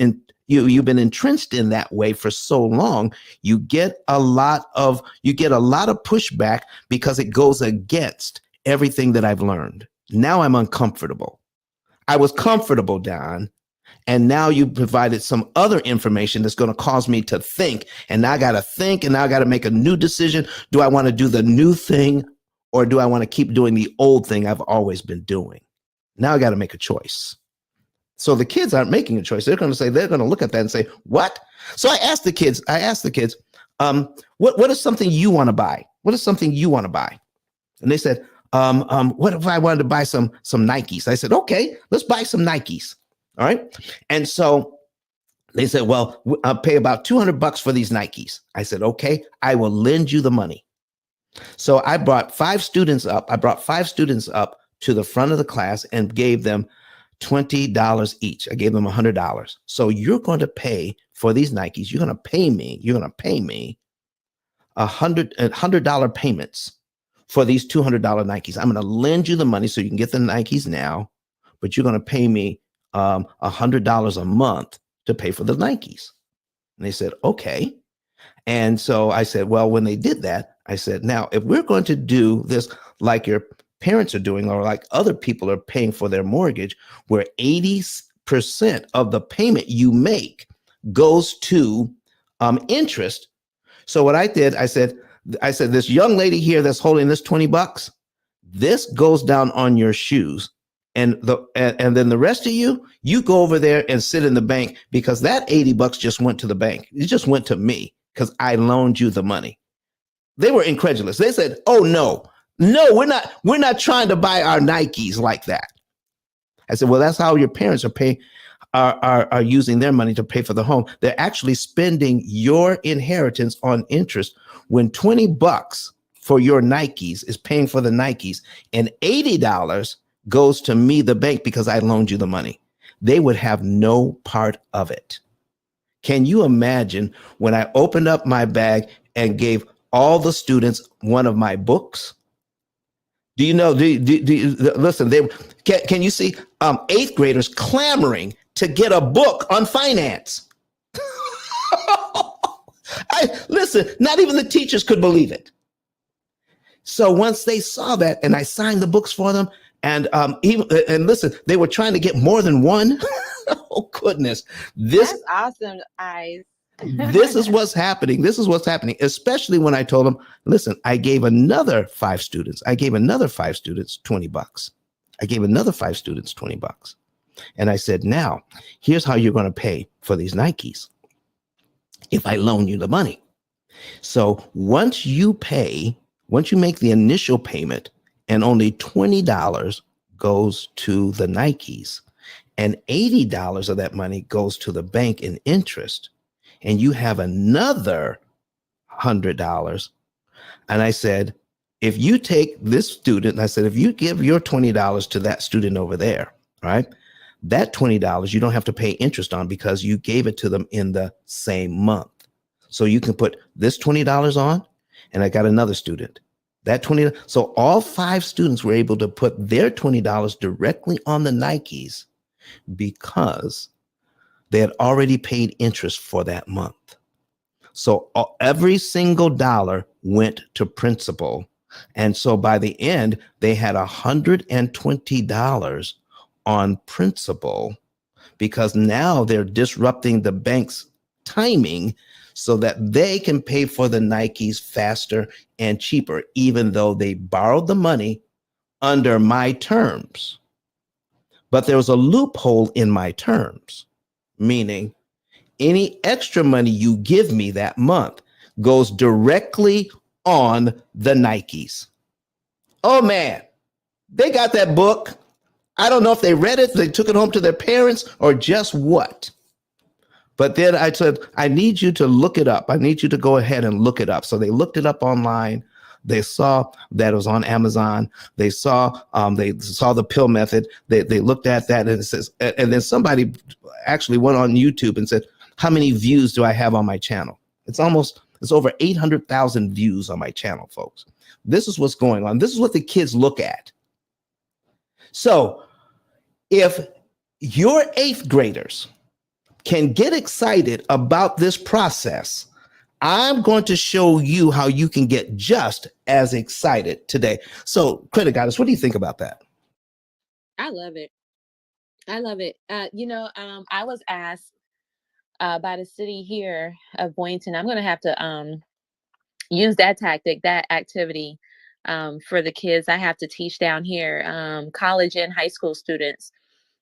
entrenched in that way for so long, you get a lot of pushback because it goes against everything that I've learned. Now I'm uncomfortable. I was comfortable, Don, and now you provided some other information that's going to cause me to think, and now I got to think, and now I got to make a new decision. Do I want to do the new thing, or do I want to keep doing the old thing I've always been doing? Now I got to make a choice. So the kids aren't making a choice. They're going to look at that and say, what? So I asked the kids, what is something you want to buy? What is something you want to buy? And they said, what if I wanted to buy some Nikes? I said, okay, let's buy some Nikes. All right. And so they said, well, I'll pay about $200 for these Nikes. I said, okay, I will lend you the money. So I brought 5 students up. I brought 5 students up to the front of the class and gave them $20 each. I gave them $100. So you're going to pay for these Nikes. You're going to pay me $100 payments for these $200 Nikes. I'm going to lend you the money so you can get the Nikes now, but you're going to pay me $100 a month to pay for the Nikes. And they said, okay. And so I said, well, when they did that, I said, now, if we're going to do this like your parents are doing or like other people are paying for their mortgage, where 80% of the payment you make goes to interest. So what I did, I said, this young lady here that's holding this $20, this goes down on your shoes. And then the rest of you go over there and sit in the bank because that $80 just went to the bank. It just went to me because I loaned you the money. They were incredulous. They said, oh, no, we're not trying to buy our Nikes like that. I said, well, that's how your parents are paying, are using their money to pay for the home. They're actually spending your inheritance on interest when $20 for your Nikes is paying for the Nikes and $80 goes to me, the bank, because I loaned you the money. They would have no part of it. Can you imagine when I opened up my bag and gave all the students one of my books? Do you know, listen, can you see 8th graders clamoring to get a book on finance? Listen, not even the teachers could believe it. So once they saw that and I signed the books for them, and listen, they were trying to get more than one. Oh, goodness.
That's awesome, Eyes.
This is what's happening. This is what's happening, especially when I told them, listen, I gave another 5 students. I gave another 5 students $20. I gave another 5 students $20. And I said, now, here's how you're going to pay for these Nikes if I loan you the money. So once you make the initial payment and only $20 goes to the Nikes and $80 of that money goes to the bank in interest, and you have another $100. And I said, if you take this student, I said, if you give your $20 to that student over there, right, that $20 you don't have to pay interest on because you gave it to them in the same month. So you can put this $20 on, and I got another student. That $20. So all 5 students were able to put their $20 directly on the Nikes because they had already paid interest for that month. So every single dollar went to principal. And so by the end, they had $120 on principal because now they're disrupting the bank's timing so that they can pay for the Nikes faster and cheaper, even though they borrowed the money under my terms. But there was a loophole in my terms, meaning any extra money you give me that month goes directly on the Nikes. Oh man, they got that book. I don't know if they read it, they took it home to their parents, or just what. But then I said, I need you to look it up. I need you to go ahead and look it up. So they looked it up online. They saw that it was on Amazon. They saw the P.I.L.L method. They looked at that, and it says, and then somebody actually went on YouTube and said, how many views do I have on my channel? It's over 800,000 views on my channel, folks. This is what's going on. This is what the kids look at. So if your 8th graders can get excited about this process, I'm going to show you how you can get just as excited today. So, Credit Goddess, what do you think about that?
I love it. I love it. I was asked by the city here of Boynton. I'm going to have to use that tactic, that activity for the kids I have to teach down here, college and high school students.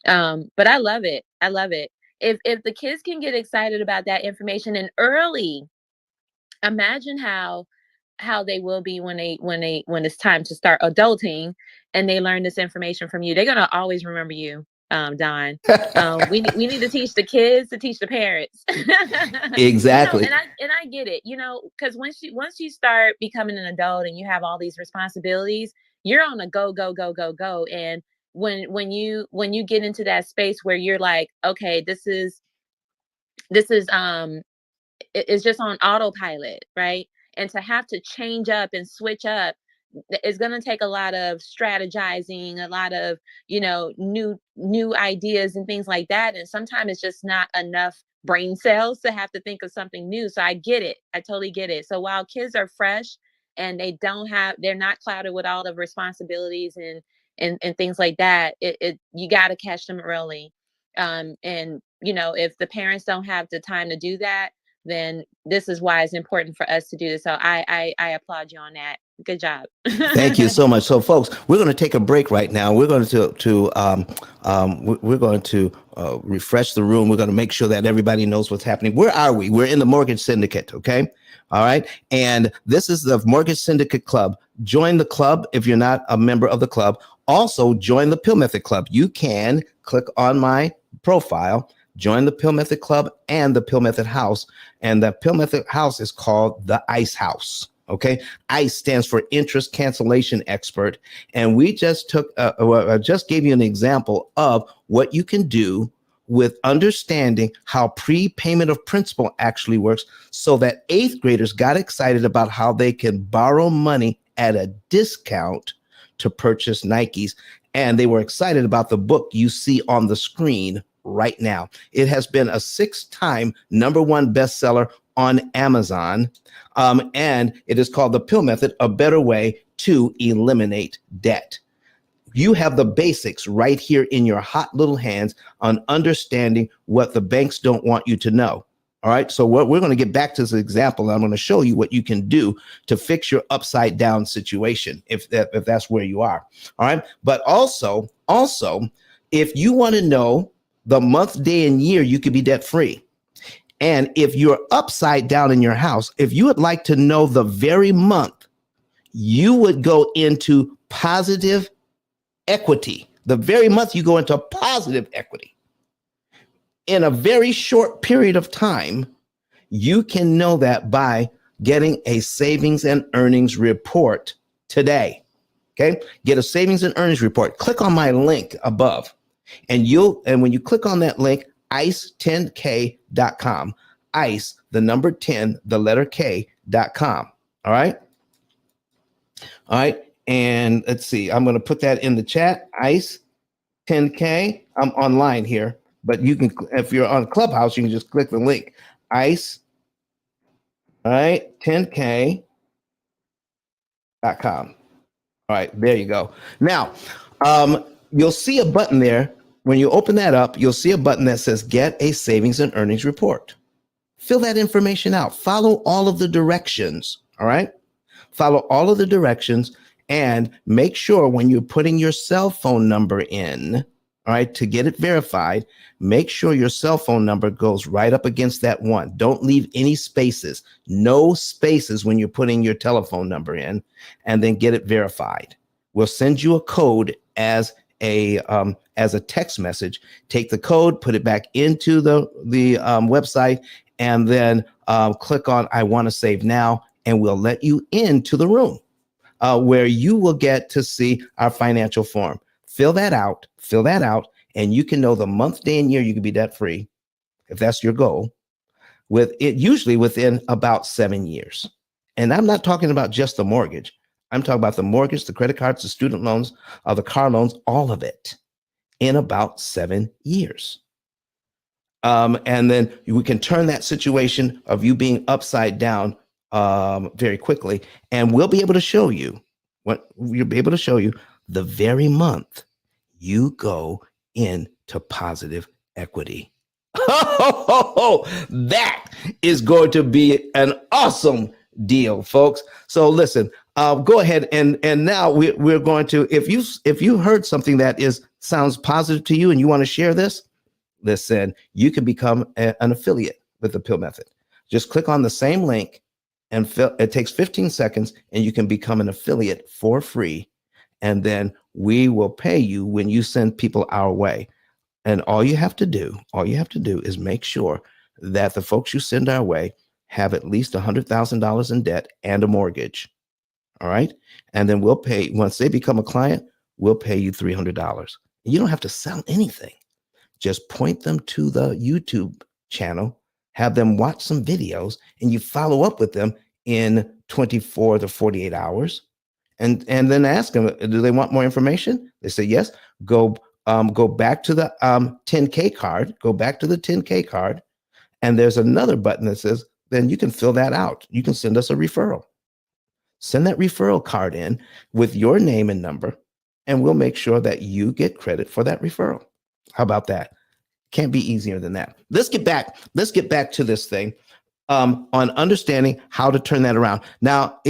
But I love it. I love it. If the kids can get excited about that information and early, imagine how they will be when it's time to start adulting and they learn this information from you. They're gonna always remember you, Don. We need to teach the kids to teach the parents.
Exactly.
And I get it, because once you start becoming an adult and you have all these responsibilities, you're on a go. And when you get into that space where you're like, okay, this is it's just on autopilot, right? And to have to change up and switch up is going to take a lot of strategizing, a lot of new ideas and things like that. And sometimes it's just not enough brain cells to have to think of something new. So I get it. I totally get it. So while kids are fresh and they're not clouded with all the responsibilities and things like that, you got to catch them early. And if the parents don't have the time to do that, then this is why it's important for us to do this. So I applaud you on that. Good job.
Thank you so much. So, folks, we're going to take a break right now. We're going to refresh the room. We're going to make sure that everybody knows what's happening. Where are we? We're in the Mortgage Syndicate. Okay. All right. And this is the Mortgage Syndicate Club. Join the club if you're not a member of the club. Also, join the P.I.L.L Method Club. You can click on my profile, join the P.I.L.L Method Club and the P.I.L.L Method House. And the P.I.L.L Method House is called the ICE House. Okay. ICE stands for Interest Cancellation Expert. And we just I just gave you an example of what you can do with understanding how prepayment of principal actually works, so that 8th graders got excited about how they can borrow money at a discount to purchase Nikes. And they were excited about the book you see on the screen right now. It has been a 6-time #1 bestseller on Amazon. And it is called the P.I.L.L Method, a better way to eliminate debt. You have the basics right here in your hot little hands on understanding what the banks don't want you to know. All right. So we're going to get back to this example. I'm going to show you what you can do to fix your upside down situation if that's where you are. All right. But also, if you want to know the month, day, and year you could be debt free. And if you're upside down in your house, if you would like to know the very month you would go into positive equity, the very month you go into positive equity in a very short period of time, you can know that by getting a savings and earnings report today. Okay. Get a savings and earnings report. Click on my link above and when you click on that link, ice10k.com, ICE, the number 10, the letter K.com. All right. All right. And let's see, I'm going to put that in the chat. ICE 10K. I'm online here, but you can, if you're on Clubhouse, you can just click the link. ICE. All right. 10K.com. All right. There you go. Now, you'll see a button there. When you open that up, you'll see a button that says get a savings and earnings report. Fill that information out. Follow all of the directions. All right. Follow all of the directions and make sure when you're putting your cell phone number in, all right, to get it verified, make sure your cell phone number goes right up against that one. Don't leave any spaces, no spaces when you're putting your telephone number in, and then get it verified. We'll send you a code as a as a text message. Take the code, put it back into the website, and then click on I want to save now, and we'll let you into the room where you will get to see our financial form. Fill that out, and you can know the month, day, and year you can be debt free, if that's your goal, with it usually within about 7 years. And I'm not talking about just the mortgage. I'm talking about the mortgage, the credit cards, the student loans, the car loans, all of it in about 7 years. And then we can turn that situation of you being upside down very quickly. And we'll be able to show you the very month you go into positive equity. That is going to be an awesome deal, folks. So listen, go ahead and now we're going to, if you heard something that sounds positive to you and you want to share this, listen, you can become an affiliate with the P.I.L.L method. Just click on the same link and it takes 15 seconds and you can become an affiliate for free. And then we will pay you when you send people our way. And all you have to do is make sure that the folks you send our way have at least $100,000 in debt and a mortgage. All right. And then we'll pay, once they become a client, we'll pay you $300. You don't have to sell anything. Just point them to the YouTube channel, have them watch some videos, and you follow up with them in 24 to 48 hours. And then ask them, do they want more information? They say yes. Go back to the 10K card. Go back to the 10K card. And there's another button that says, then you can fill that out. You can send us a referral. Send that referral card in with your name and number, and we'll make sure that you get credit for that referral. How about that? Can't be easier than that. Let's get back to this thing on understanding how to turn that around. Now,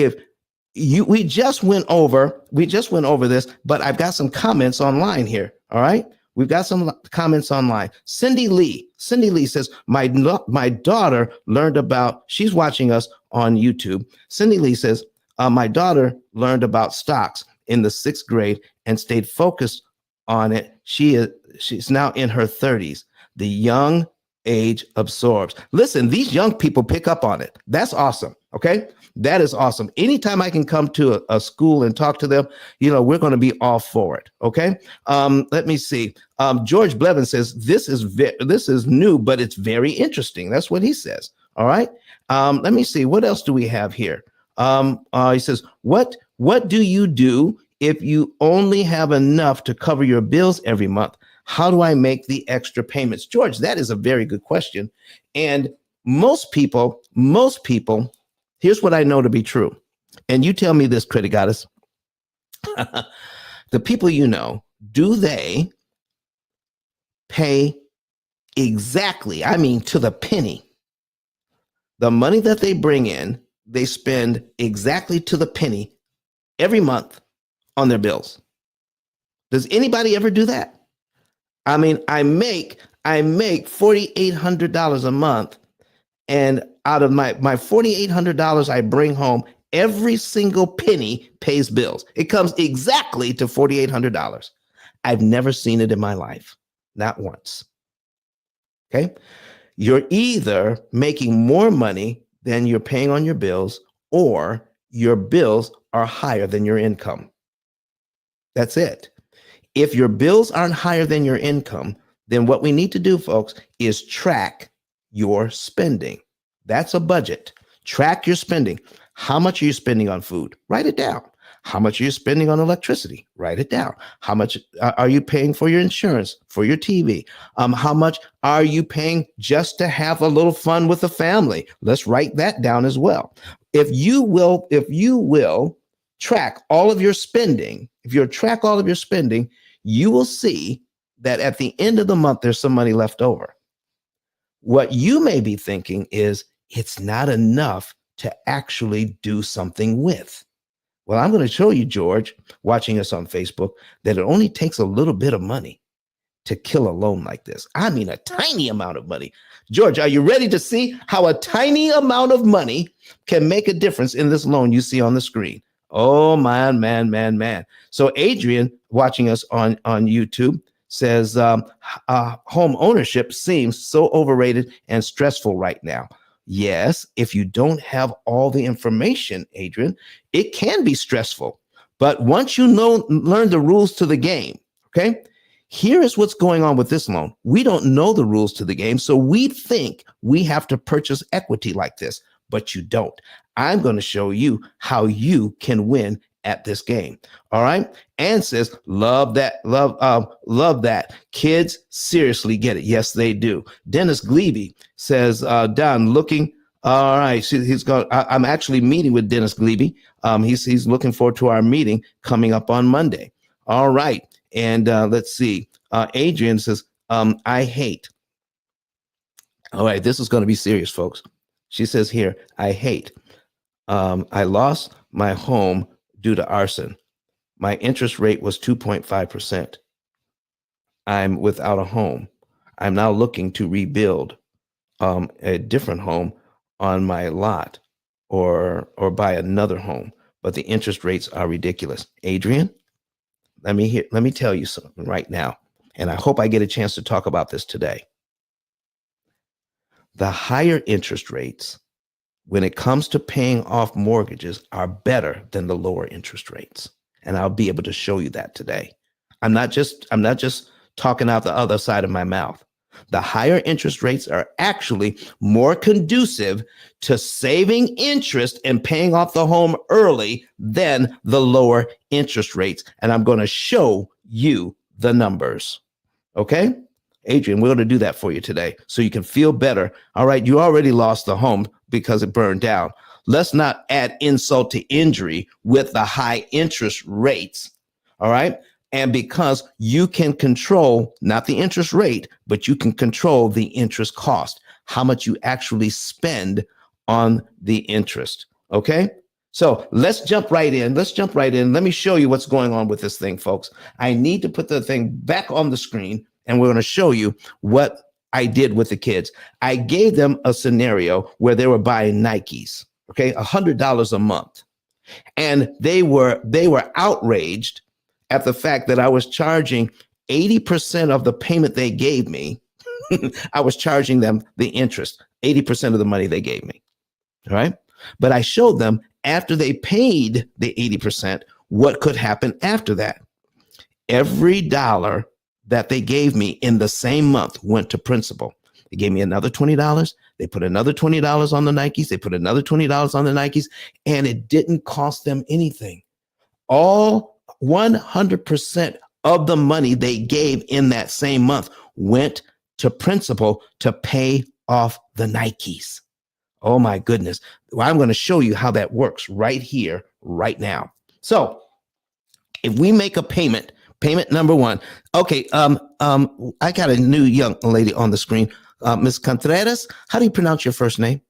we just went over this, but I've got some comments online here. All right. We've got some comments online. Cindy Lee says, my daughter learned about, she's watching us on YouTube. Cindy Lee says, my daughter learned about stocks in the 6th grade and stayed focused on it. She's now in her 30s. The young age absorbs. Listen, these young people pick up on it. That's awesome. Okay. That is awesome. Anytime I can come to a school and talk to them, we're going to be all for it. Okay. Let me see. George Blevin says, this is new, but it's very interesting. That's what he says. All right. Let me see. What else do we have here? He says, what do you do if you only have enough to cover your bills every month? How do I make the extra payments? George, that is a very good question. And most people, here's what I know to be true. And you tell me this, Critic Goddess. The people do they pay exactly, to the penny, the money that they bring in, they spend exactly to the penny every month on their bills? Does anybody ever do that? I make $4,800 a month, and out of my $4,800 I bring home, every single penny pays bills. It comes exactly to $4,800. I've never seen it in my life, not once. Okay, you're either making more money than you're paying on your bills, or your bills are higher than your income. That's it. If your bills aren't higher than your income, then what we need to do, folks, is track your spending. That's a budget. Track your spending. How much are you spending on food? Write it down. How much are you spending on electricity? Write it down. How much are you paying for your insurance, for your TV? How much are you paying just to have a little fun with the family? Let's write that down as well. If you will track all of your spending, you will see that at the end of the month, there's some money left over. What you may be thinking is it's not enough to actually do something with. Well, I'm going to show you, George, watching us on Facebook, that it only takes a little bit of money to kill a loan like this. A tiny amount of money. George, are you ready to see how a tiny amount of money can make a difference in this loan you see on the screen? Oh, man. So Adrian, watching us on YouTube, says home ownership seems so overrated and stressful right now. Yes, if you don't have all the information, Adrian, it can be stressful. But once you learn the rules to the game, okay, here is what's going on with this loan. We don't know the rules to the game, so we think we have to purchase equity like this, but you don't. I'm going to show you how you can win at this game. All right. Ann says, love that. Love that. Kids seriously get it. Yes, they do. Dennis Glebe says, Don, looking. All right. He's going. I'm actually meeting with Dennis Glebe. He's looking forward to our meeting coming up on Monday. All right. And let's see. Adrian says, I hate. All right. This is going to be serious, folks. She says here, I hate. I lost my home due to arson. My interest rate was 2.5%. I'm without a home. I'm now looking to rebuild a different home on my lot or buy another home, but the interest rates are ridiculous. Adrian, let me tell you something right now, and I hope I get a chance to talk about this today. The higher interest rates when it comes to paying off mortgages are better than the lower interest rates. And I'll be able to show you that today. I'm not just talking out the other side of my mouth. The higher interest rates are actually more conducive to saving interest and paying off the home early than the lower interest rates. And I'm going to show you the numbers. Okay? Adrian, we're going to do that for you today so you can feel better. All right, you already lost the home because it burned down. Let's not add insult to injury with the high interest rates. All right. And because you can control not the interest rate, but you can control the interest cost, how much you actually spend on the interest. Okay. So let's jump right in. Let me show you what's going on with this thing, folks. I need to put the thing back on the screen and we're going to show you what I did with the kids. I gave them a scenario where they were buying Nikes, okay, $100 a month. And they were outraged at the fact that I was charging 80% of the payment they gave me. I was charging them the interest, 80% of the money they gave me. All right. But I showed them after they paid the 80%, what could happen after that. Every dollar that they gave me in the same month went to principal. They gave me another $20. They put another $20 on the Nikes. They put another $20 on the Nikes, and it didn't cost them anything. All 100% of the money they gave in that same month went to principal to pay off the Nikes. Oh my goodness. Well, I'm going to show you how that works right here, right now. So if we make a payment number one. Okay. I got a new young lady on the screen. Ms. Contreras, how do you pronounce your first name?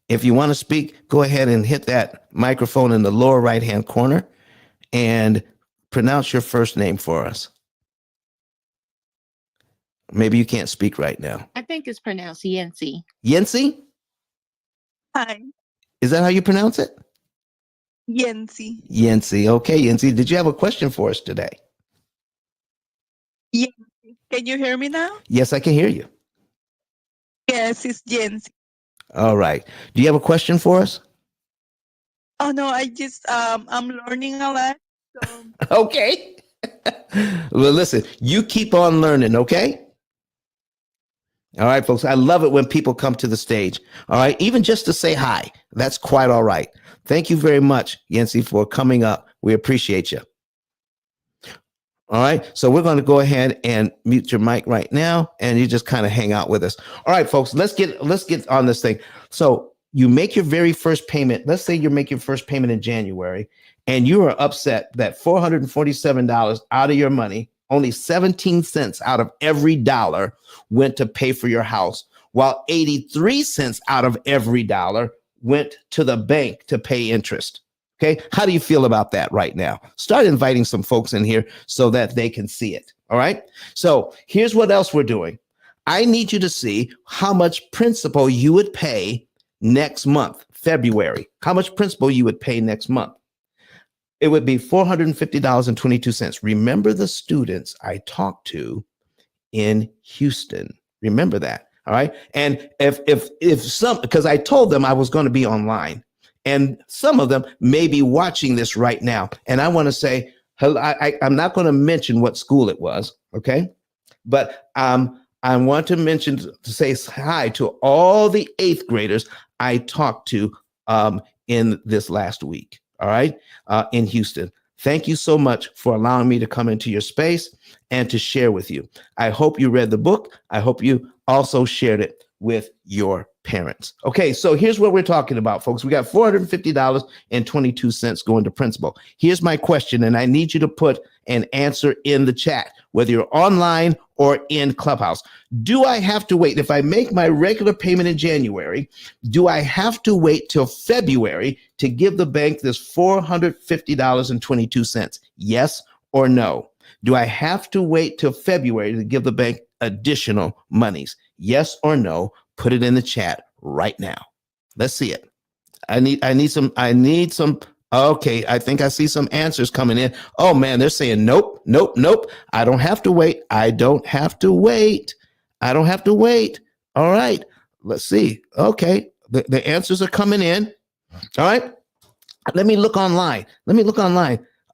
If you want to speak, go ahead and hit that microphone in the lower right-hand corner and pronounce your first name for us. Maybe you can't speak right now.
I think it's pronounced Yancy.
Yancy?
Hi,
Is that how you pronounce it?
Yancy.
Yancy. Okay, Yancy. Did you have a question for us today?
Yancy. Can you hear me now?
Yes, I can hear you.
Yes, it's Yancy.
All right. Do you have a question for us?
Oh no, I'm learning a lot. So
Okay. Well, listen, you keep on learning, okay? All right, folks. I love it when people come to the stage. All right. Even just to say hi. That's quite all right. Thank you very much, Yancy, for coming up. We appreciate you. All right. So we're going to go ahead and mute your mic right now. And you just kind of hang out with us. All right, folks, let's get on this thing. So you make your very first payment. Let's say you make your first payment in January and you are upset that $447 out of your money, only 17 cents out of every dollar went to pay for your house, while 83 cents out of every dollar went to the bank to pay interest. Okay. How do you feel about that right now? Start inviting some folks in here so that they can see it. All right. So here's what else we're doing. I need you to see how much principal you would pay next month, February, how much principal you would pay next month. It would be $450.22. Remember the students I talked to in Houston. Remember that. All right. And if some, because I told them I was going to be online, and some of them may be watching this right now. And I want to say, I'm not going to mention what school it was. Okay. But I want to say hi to all the 8th graders I talked to in this last week. All right. In Houston. Thank you so much for allowing me to come into your space and to share with you. I hope you read the book. I hope you also shared it with your parents. Okay, so here's what we're talking about, folks. We got $450.22 going to principal. Here's my question, and I need you to put an answer in the chat, whether you're online or in Clubhouse. Do I have to wait? If I make my regular payment in January, do I have to wait till February to give the bank this $450.22? Yes or no? Do I have to wait till February to give the bank additional monies? Yes or no? Put it in the chat right now. Let's see it. I need some. Okay, I think I see some answers coming in. Oh man, they're saying nope, nope, nope. I don't have to wait. I don't have to wait. I don't have to wait. All right, let's see. Okay, the answers are coming in. All right, let me look online.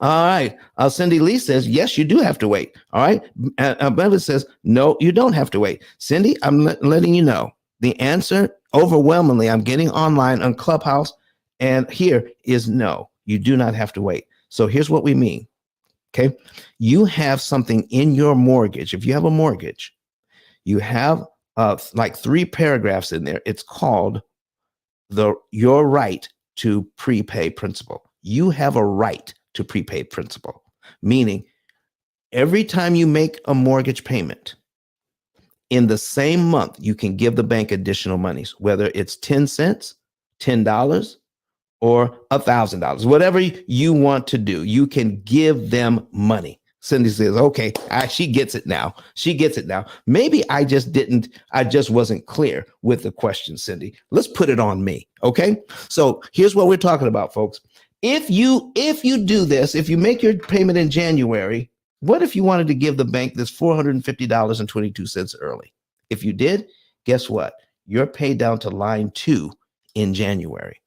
All right. Cindy Lee says, yes, you do have to wait. All right. Beverly says, no, you don't have to wait. Cindy, I'm letting you know the answer overwhelmingly. I'm getting online on Clubhouse, and here is no, you do not have to wait. So here's what we mean. Okay. You have something in your mortgage. If you have a mortgage, you have like 3 paragraphs in there. It's called your right to prepay principal. You have a right to prepaid principal, meaning every time you make a mortgage payment in the same month, you can give the bank additional monies, whether it's 10 cents, $10, or $1,000, whatever you want to do, you can give them money. Cindy says, okay, she gets it now. Maybe I just wasn't clear with the question, Cindy. Let's put it on me. Okay. So here's what we're talking about, folks. If you do this, if you make your payment in January, what if you wanted to give the bank this $450.22 early? If you did, guess what? You're paid down to line 2 in January.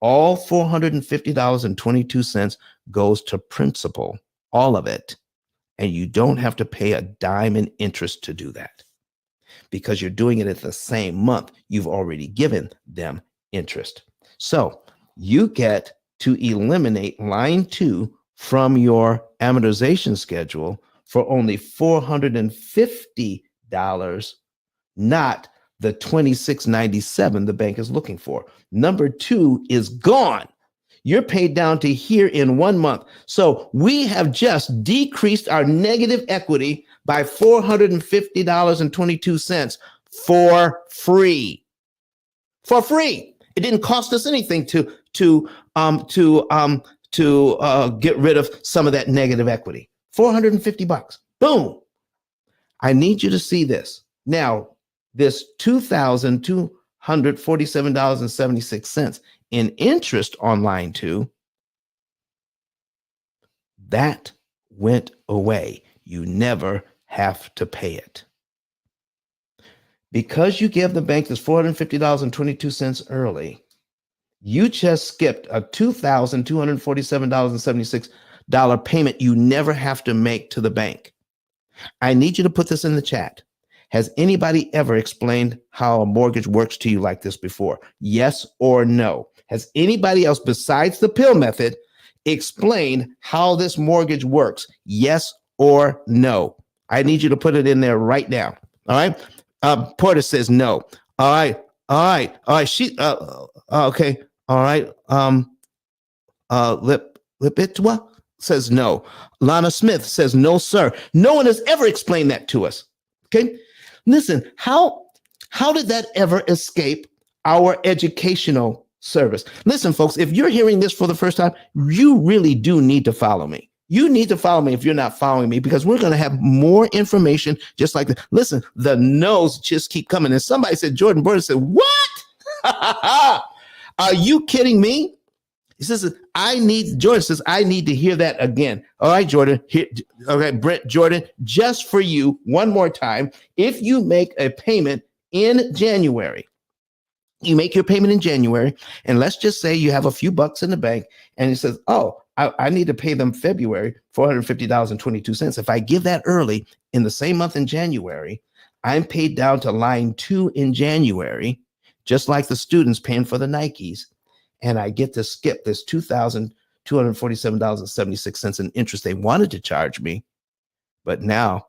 All $450.22 goes to principal, all of it. And you don't have to pay a dime in interest to do that because you're doing it at the same month. You've already given them interest. So you get to eliminate line 2 from your amortization schedule for only $450, not the $26.97 the bank is looking for. Number 2 is gone. You're paid down to here in 1 month. So we have just decreased our negative equity by $450.22 for free. For free. It didn't cost us anything to get rid of some of that negative equity. $450. Boom. I need you to see this. Now, this $2,247.76 in interest on line 2, that went away. You never have to pay it. Because you give the bank this $450.22 early, you just skipped a $2,247.76 payment you never have to make to the bank. I need you to put this in the chat. Has anybody ever explained how a mortgage works to you like this before? Yes or no? Has anybody else besides the P.I.L.L method explained how this mortgage works? Yes or no? I need you to put it in there right now. All right. Porter says no. All right. She okay. All right. Lipitwa says no. Lana Smith says no, sir. No one has ever explained that to us. Okay. Listen, how did that ever escape our educational service? Listen, folks, if you're hearing this for the first time, you really do need to follow me. You need to follow me if you're not following me, because we're going to have more information just like that. Listen, the no's just keep coming. And somebody said, Jordan Burton said, what? Are you kidding me? He says, Jordan says, I need to hear that again. All right, Jordan. Brent, Jordan, just for you, one more time. If you make a payment in January, you make your payment in January, and let's just say you have a few bucks in the bank, and it says, oh, I need to pay them February, $450.22. If I give that early in the same month in January, I'm paid down to line 2 in January, just like the students paying for the Nikes. And I get to skip this $2,247.76 in interest they wanted to charge me. But now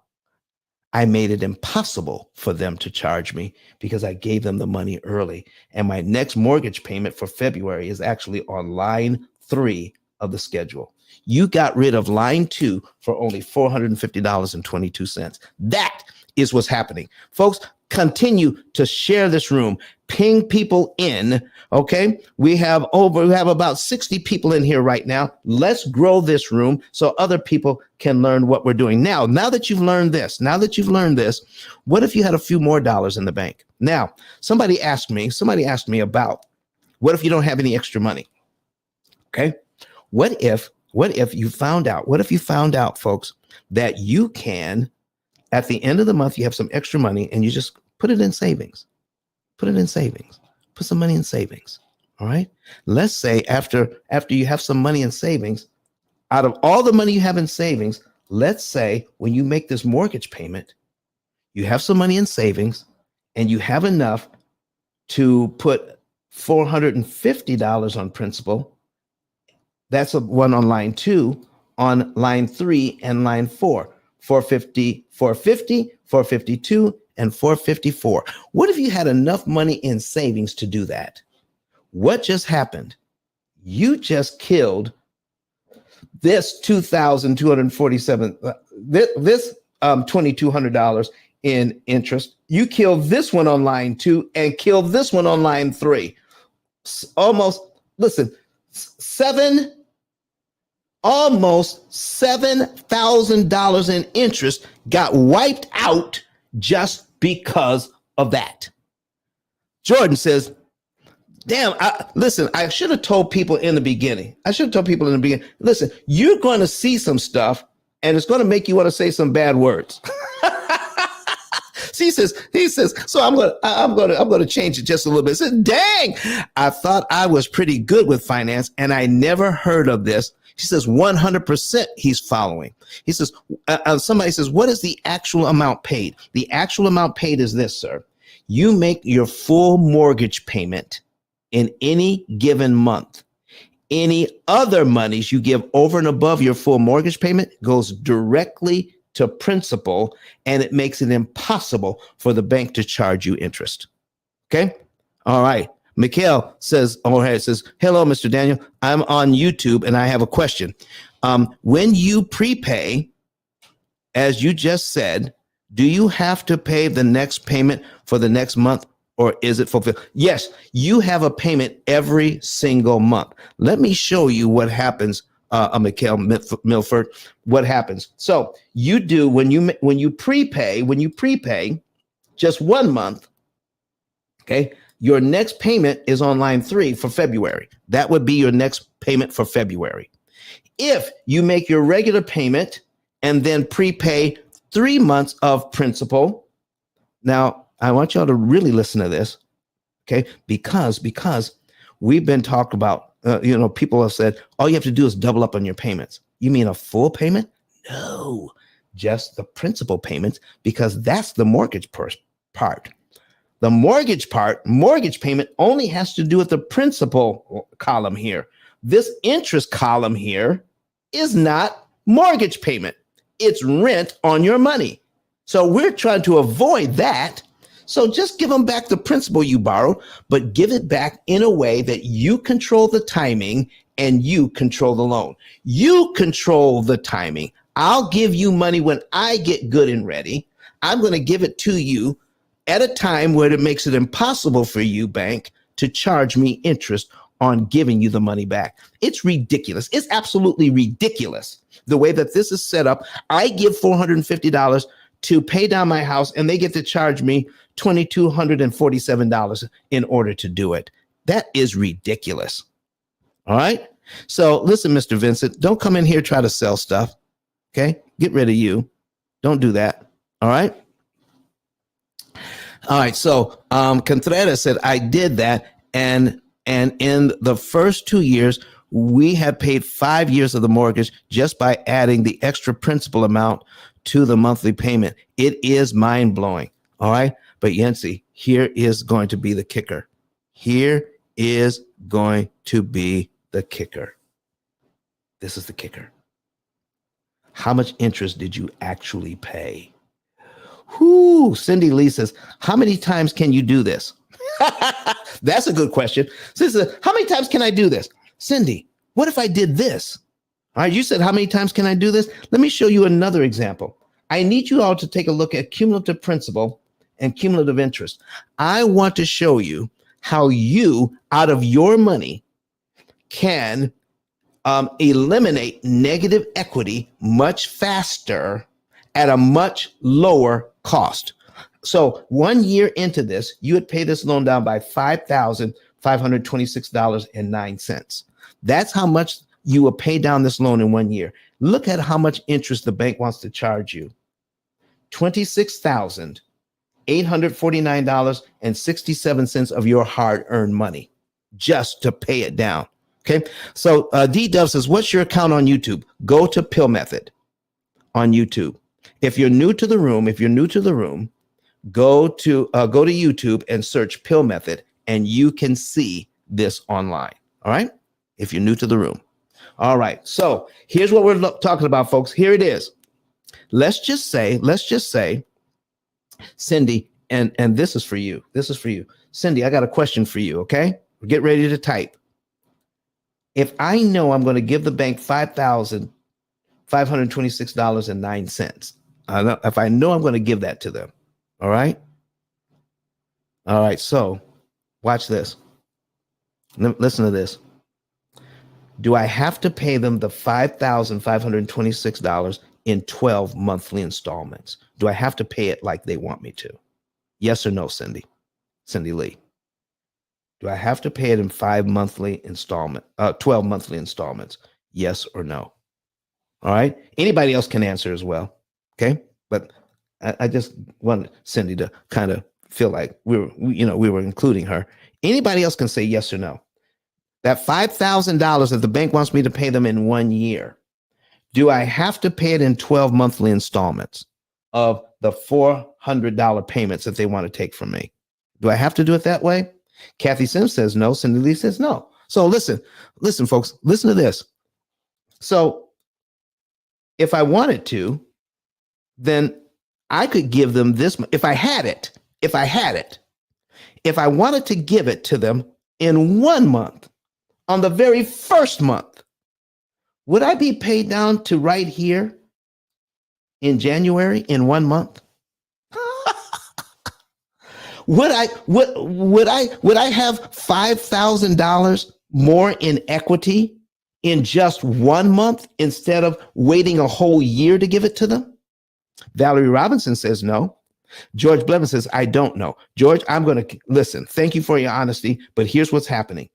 I made it impossible for them to charge me because I gave them the money early. And my next mortgage payment for February is actually on line 3 of the schedule. You got rid of line 2 for only $450.22. That is what's happening. Folks, continue to share this room. Ping people in. Okay. We have about 60 people in here right now. Let's grow this room so other people can learn what we're doing. Now that you've learned this, what if you had a few more dollars in the bank? Now, somebody asked me about, what if you don't have any extra money? Okay. What if you found out, folks, that you can, at the end of the month, you have some extra money and you just put it in savings. Put some money in savings. All right. Let's say after you have some money in savings, out of all the money you have in savings, let's say when you make this mortgage payment, you have some money in savings and you have enough to put $450 on principal. That's one on line 2, on line 3 and line 4, 450, 452, and 454. What if you had enough money in savings to do that? What just happened? You just killed this $2,247, this $2,200 in interest. You killed this one on line 2 and killed this one on line 3. Almost $7,000 in interest got wiped out just because of that. Jordan says, damn, I should have told people in the beginning. Listen, you're going to see some stuff and it's going to make you want to say some bad words. He says, so I'm going to change it just a little bit. He says, dang, I thought I was pretty good with finance and I never heard of this. She says 100% he's following. He says, somebody says, what is the actual amount paid? The actual amount paid is this, sir. You make your full mortgage payment in any given month. Any other monies you give over and above your full mortgage payment goes directly to principal, and it makes it impossible for the bank to charge you interest. Okay? All right. Mikhail says, hello, Mr. Daniel. I'm on YouTube and I have a question. When you prepay, as you just said, do you have to pay the next payment for the next month or is it fulfilled? Yes, you have a payment every single month. Let me show you what happens, Mikhail Milford, what happens. So you do when you prepay just 1 month, okay? Your next payment is on line 3 for February. That would be your next payment for February. If you make your regular payment and then prepay 3 months of principal, now I want y'all to really listen to this, okay? Because we've been talking about, people have said, all you have to do is double up on your payments. You mean a full payment? No, just the principal payments, because that's the mortgage part. The mortgage payment only has to do with the principal column here. This interest column here is not mortgage payment. It's rent on your money. So we're trying to avoid that. So just give them back the principal you borrowed, but give it back in a way that you control the timing and you control the loan. You control the timing. I'll give you money when I get good and ready. I'm going to give it to you at a time where it makes it impossible for you, bank, to charge me interest on giving you the money back. It's ridiculous. It's absolutely ridiculous the way that this is set up. I give $450 to pay down my house and they get to charge me $2,247 in order to do it. That is ridiculous. All right. So listen, Mr. Vincent, don't come in here try to sell stuff. Okay, get rid of you. Don't do that. All right. All right. So Contreras said I did that, and in the first 2 years we have paid 5 years of the mortgage just by adding the extra principal amount to the monthly payment. It is mind blowing. All right. But Yancy, here is going to be the kicker. Here is going to be the kicker. This is the kicker. How much interest did you actually pay? Whoo, Cindy Lee says, how many times can you do this? That's a good question. Sister, how many times can I do this? Cindy, what if I did this? All right, you said, how many times can I do this? Let me show you another example. I need you all to take a look at cumulative principal and cumulative interest. I want to show you how you, out of your money, can eliminate negative equity much faster at a much lower cost. So 1 year into this, you would pay this loan down by $5,526.09. That's how much you will pay down this loan in 1 year. Look at how much interest the bank wants to charge you. $26,849.67 of your hard-earned money just to pay it down. Okay. So D Dove says, what's your account on YouTube? Go to P.I.L.L Method on YouTube. If you're new to the room, go to YouTube and search P.I.L.L Method, and you can see this online. All right. If you're new to the room. All right. So here's what we're talking about, folks. Here it is. Let's just say, Cindy, and this is for you. This is for you. Cindy, I got a question for you. Okay. Get ready to type. If I know I'm going to give the bank $5,526.09, if I know I'm going to give that to them, all right? All right, so watch this. Listen to this. Do I have to pay them the $5,526 in 12 monthly installments? Do I have to pay it like they want me to? Yes or no, Cindy? Cindy Lee. Do I have to pay it in 12 monthly installments? Yes or no? All right. Anybody else can answer as well. Okay. But I just wanted Cindy to kind of feel like we were including her. Anybody else can say yes or no. That $5,000 that the bank wants me to pay them in 1 year, do I have to pay it in 12 monthly installments of the $400 payments that they want to take from me? Do I have to do it that way? Kathy Sims says no. Cindy Lee says no. So listen, folks, listen to this. So if I wanted to, then I could give them this. If I wanted to give it to them in 1 month, on the very first month, would I be paid down to right here in January in 1 month? Would I have $5,000 more in equity in just 1 month instead of waiting a whole year to give it to them? Valerie Robinson says no. George Blevin says, I don't know. George, I'm going to listen. Thank you for your honesty, but here's what's happening.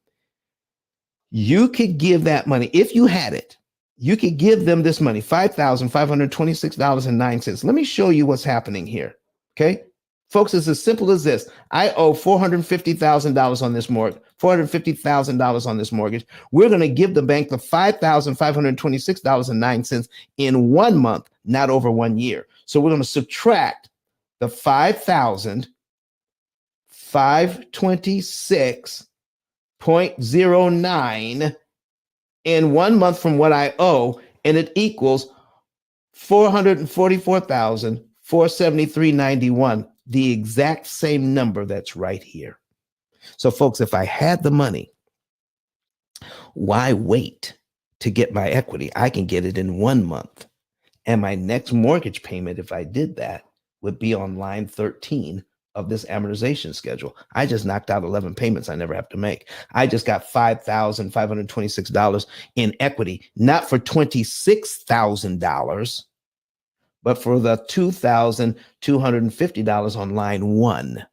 You could give that money if you had it. You could give them this money, $5,526.09. Let me show you what's happening here. Okay. Folks, it's as simple as this. I owe $450,000 on this mortgage, $450,000 on this mortgage. We're going to give the bank the $5,526.09 in 1 month, not over 1 year. So we're going to subtract the $5,526.09 in 1 month from what I owe, and it equals $444,473.91. The exact same number that's right here. So folks, if I had the money, why wait to get my equity? I can get it in 1 month. And my next mortgage payment, if I did that, would be on line 13 of this amortization schedule. I just knocked out 11 payments I never have to make. I just got $5,526 in equity, not for $26,000, but for the $2,250 on line 1.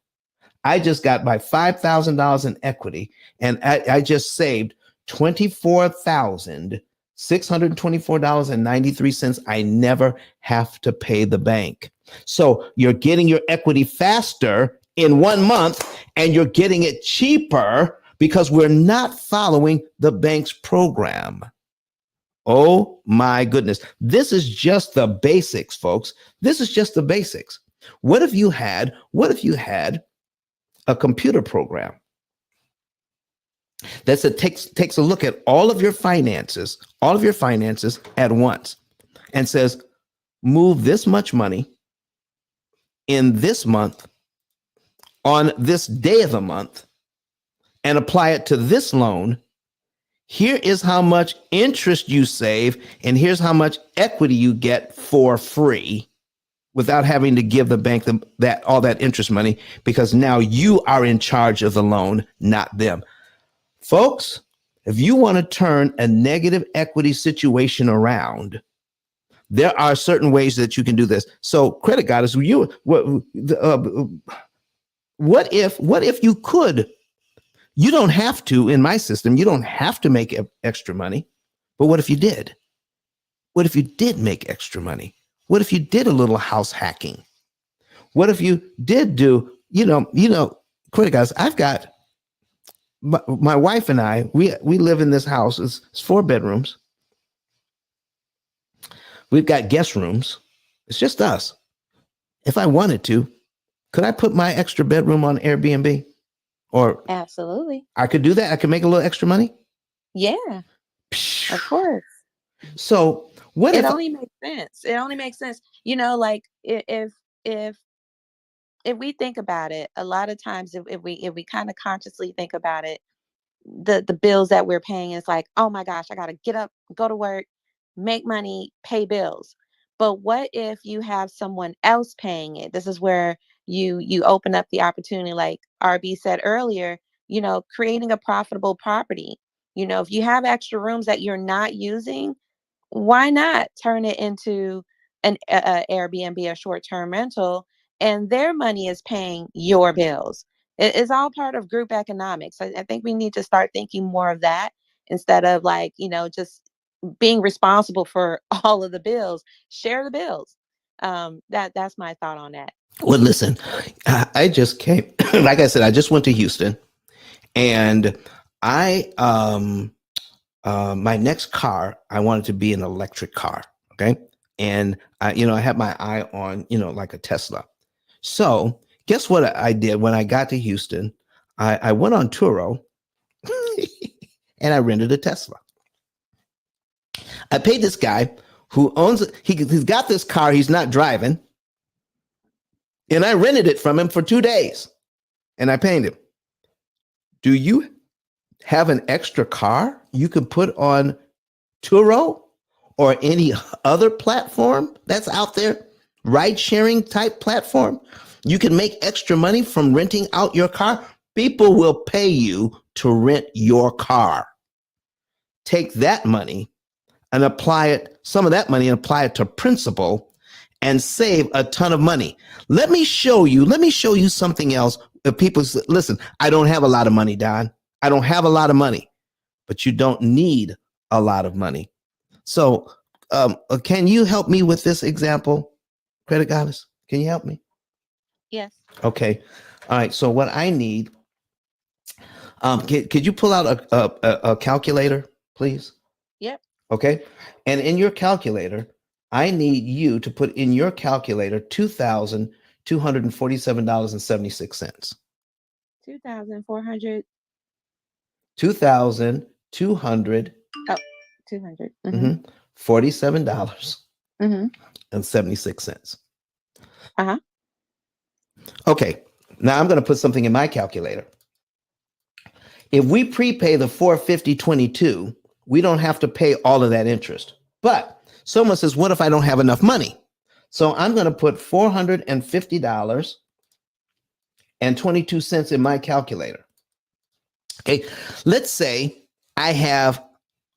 I just got my $5,000 in equity, and I just saved $24,624.93. I never have to pay the bank. So you're getting your equity faster in 1 month, and you're getting it cheaper because we're not following the bank's program. Oh my goodness. This is just the basics, folks. This is just the basics. What if you had a computer program that takes a look at all of your finances at once and says, move this much money in this month on this day of the month and apply it to this loan. Here is how much interest you save, and here's how much equity you get for free without having to give the bank all that interest money, because now you are in charge of the loan, not them. Folks, if you want to turn a negative equity situation around, there are certain ways that you can do this. So, Credit Goddess, what if you could? You don't have to, in my system, you don't have to make extra money. But what if you did? What if you did make extra money? What if you did a little house hacking? What if you did do, Credit Guys, I've got my wife and I, we live in this house. It's 4 bedrooms. We've got guest rooms. It's just us. If I wanted to, could I put my extra bedroom on Airbnb? Or
Absolutely.
I could do that. I could make a little extra money.
Yeah, of course.
So what
It
if
only makes sense. It only makes sense. Like if we think about it, a lot of times if we kind of consciously think about it, the bills that we're paying is like, oh my gosh, I gotta get up, go to work, make money, pay bills. But what if you have someone else paying it? This is where you open up the opportunity, like RB said earlier, creating a profitable property. If you have extra rooms that you're not using, why not turn it into an Airbnb, a short-term rental, and their money is paying your bills? It's all part of group economics. I think we need to start thinking more of that instead of just being responsible for all of the bills. Share the bills. That's my thought on that.
Well, listen, I just came, like I said, I just went to Houston, and my next car, I wanted to be an electric car. Okay. And I had my eye on, like a Tesla. So guess what I did when I got to Houston? I went on Turo and I rented a Tesla. I paid this guy who owns it. He's got this car he's not driving. And I rented it from him for 2 days. And I paid him. Do you have an extra car you could put on Turo or any other platform that's out there? Ride sharing type platform? You can make extra money from renting out your car. People will pay you to rent your car. Take that money and apply it, some of that money, and apply it to principal and save a ton of money. Let me show you something else. If people say, listen, I don't have a lot of money, Don. I don't have a lot of money, but you don't need a lot of money. So can you help me with this example, Credit Goddess? Can you help me?
Yes.
Okay. All right. So what I need, could you pull out a calculator, please?
Yep.
Okay. And in your calculator, I need you to put in your calculator $2,247.76.
2,400.
2,200.
Oh, 200.
$47.76.
Uh-huh.
Okay. Now I'm going to put something in my calculator. If we prepay the $450.22, we don't have to pay all of that interest. But someone says, what if I don't have enough money? So I'm going to put $450.22 in my calculator. Okay. Let's say I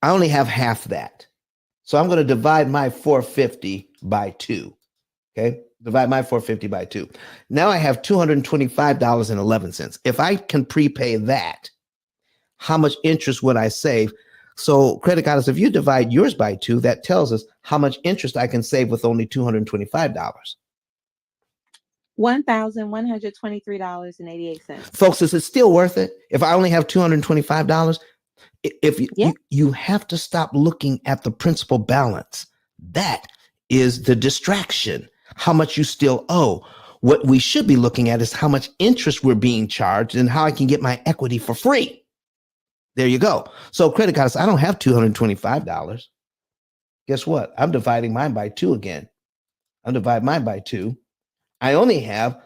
only have half that. So I'm going to divide my 450 by 2. Okay. Divide my 450 by 2. Now I have $225.11. If I can prepay that, how much interest would I save? So credit goddess, if you divide yours by 2, that tells us how much interest I can save with only $225.
$1,123.88.
Folks, is it still worth it if I only have $225? If
Yeah.
you have to stop looking at the principal balance. That is the distraction, how much you still owe. What we should be looking at is how much interest we're being charged and how I can get my equity for free. There you go. So credit cards, I don't have $225. Guess what? I'm dividing mine by 2 again. I'm dividing mine by 2. I only have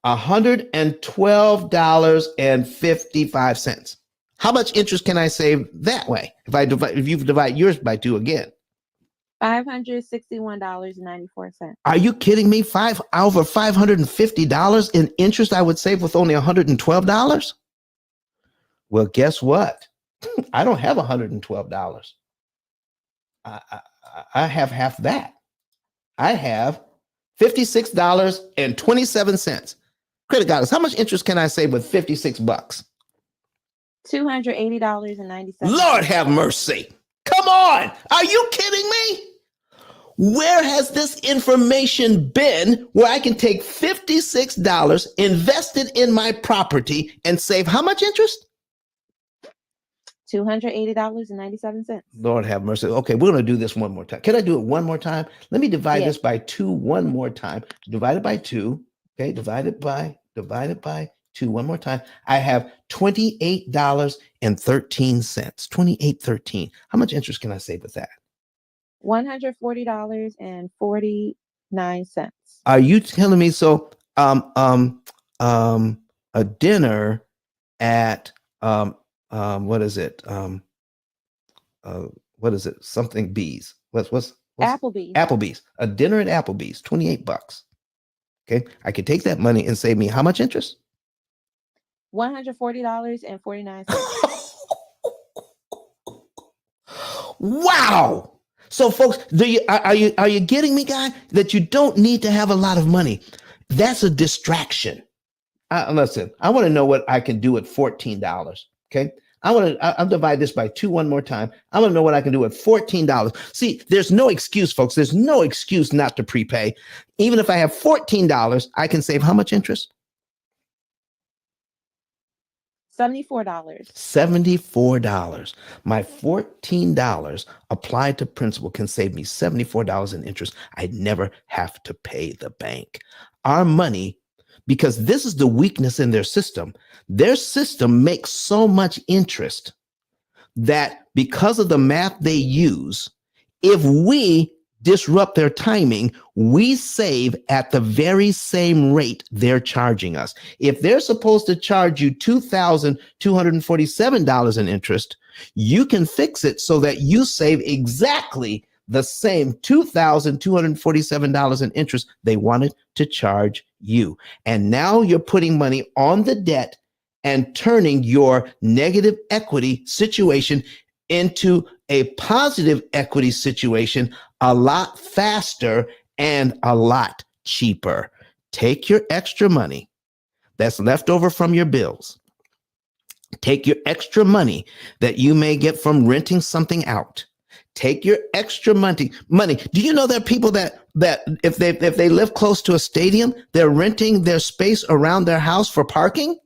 $112.55. How much interest can I save that way? If you divide yours by 2 again?
$561.94.
Are you kidding me? Over $550 in interest I would save with only $112? Well, guess what? I don't have $112. I have half that. I have $56.27. Credit goddess, how much interest can I save with $56?
$280.97.
Lord have mercy. Come on. Are you kidding me? Where has this information been where I can take $56 invested in my property and save how much interest?
$280.97.
Lord have mercy. Okay, we're going to do this one more time. Can I do it one more time? Let me divide
Yes.
this by 2 one more time. Divide it by 2. Okay, divide it by 2 one more time. I have $28.13. $28.13. How much interest can I save with that?
$140.49.
Are you telling me so? A dinner at what is it? What is it? Something Bees. What's
Applebee's.
Applebee's. A dinner at Applebee's, $28. Okay, I could take that money and save me how much interest?
$140.49.
Wow. So, folks, are you getting me, guy? That you don't need to have a lot of money. That's a distraction. Listen, I want to know what I can do at $14. Okay, I'll divide this by 2 one more time. I want to know what I can do at $14. See, there's no excuse, folks. There's no excuse not to prepay. Even if I have $14, I can save how much interest?
$74.
$74. My $14 applied to principal can save me $74 in interest. I never have to pay the bank. Our money, because this is the weakness in their system makes so much interest that because of the math they use, if we disrupt their timing, we save at the very same rate they're charging us. If they're supposed to charge you $2,247 in interest, you can fix it so that you save exactly the same $2,247 in interest they wanted to charge you. And now you're putting money on the debt and turning your negative equity situation into a positive equity situation a lot faster and a lot cheaper. Take your extra money that's left over from your bills. Take your extra money that you may get from renting something out. Take your extra money. Do you know there are people that if they live close to a stadium, they're renting their space around their house for parking?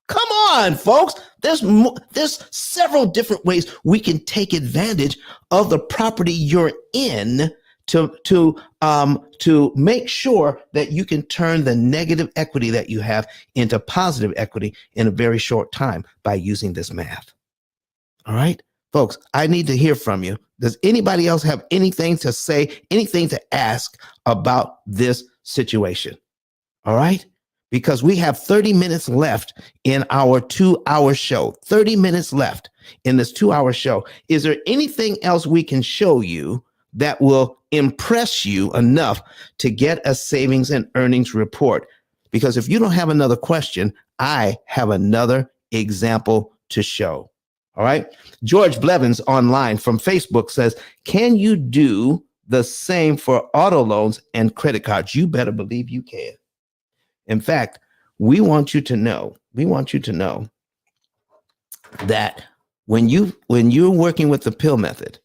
Come on, folks. There's several different ways we can take advantage of the property you're in to make sure that you can turn the negative equity that you have into positive equity in a very short time by using this math. All right, folks, I need to hear from you. Does anybody else have anything to say, anything to ask about this situation? All right. Because we have 30 minutes left in our 2-hour show. 30 minutes left in this 2-hour show. Is there anything else we can show you that will impress you enough to get a savings and earnings report? Because if you don't have another question, I have another example to show. All right. George Blevins online from Facebook says, can you do the same for auto loans and credit cards? You better believe you can. In fact, we want you to know that when you're working with the P.I.L.L method,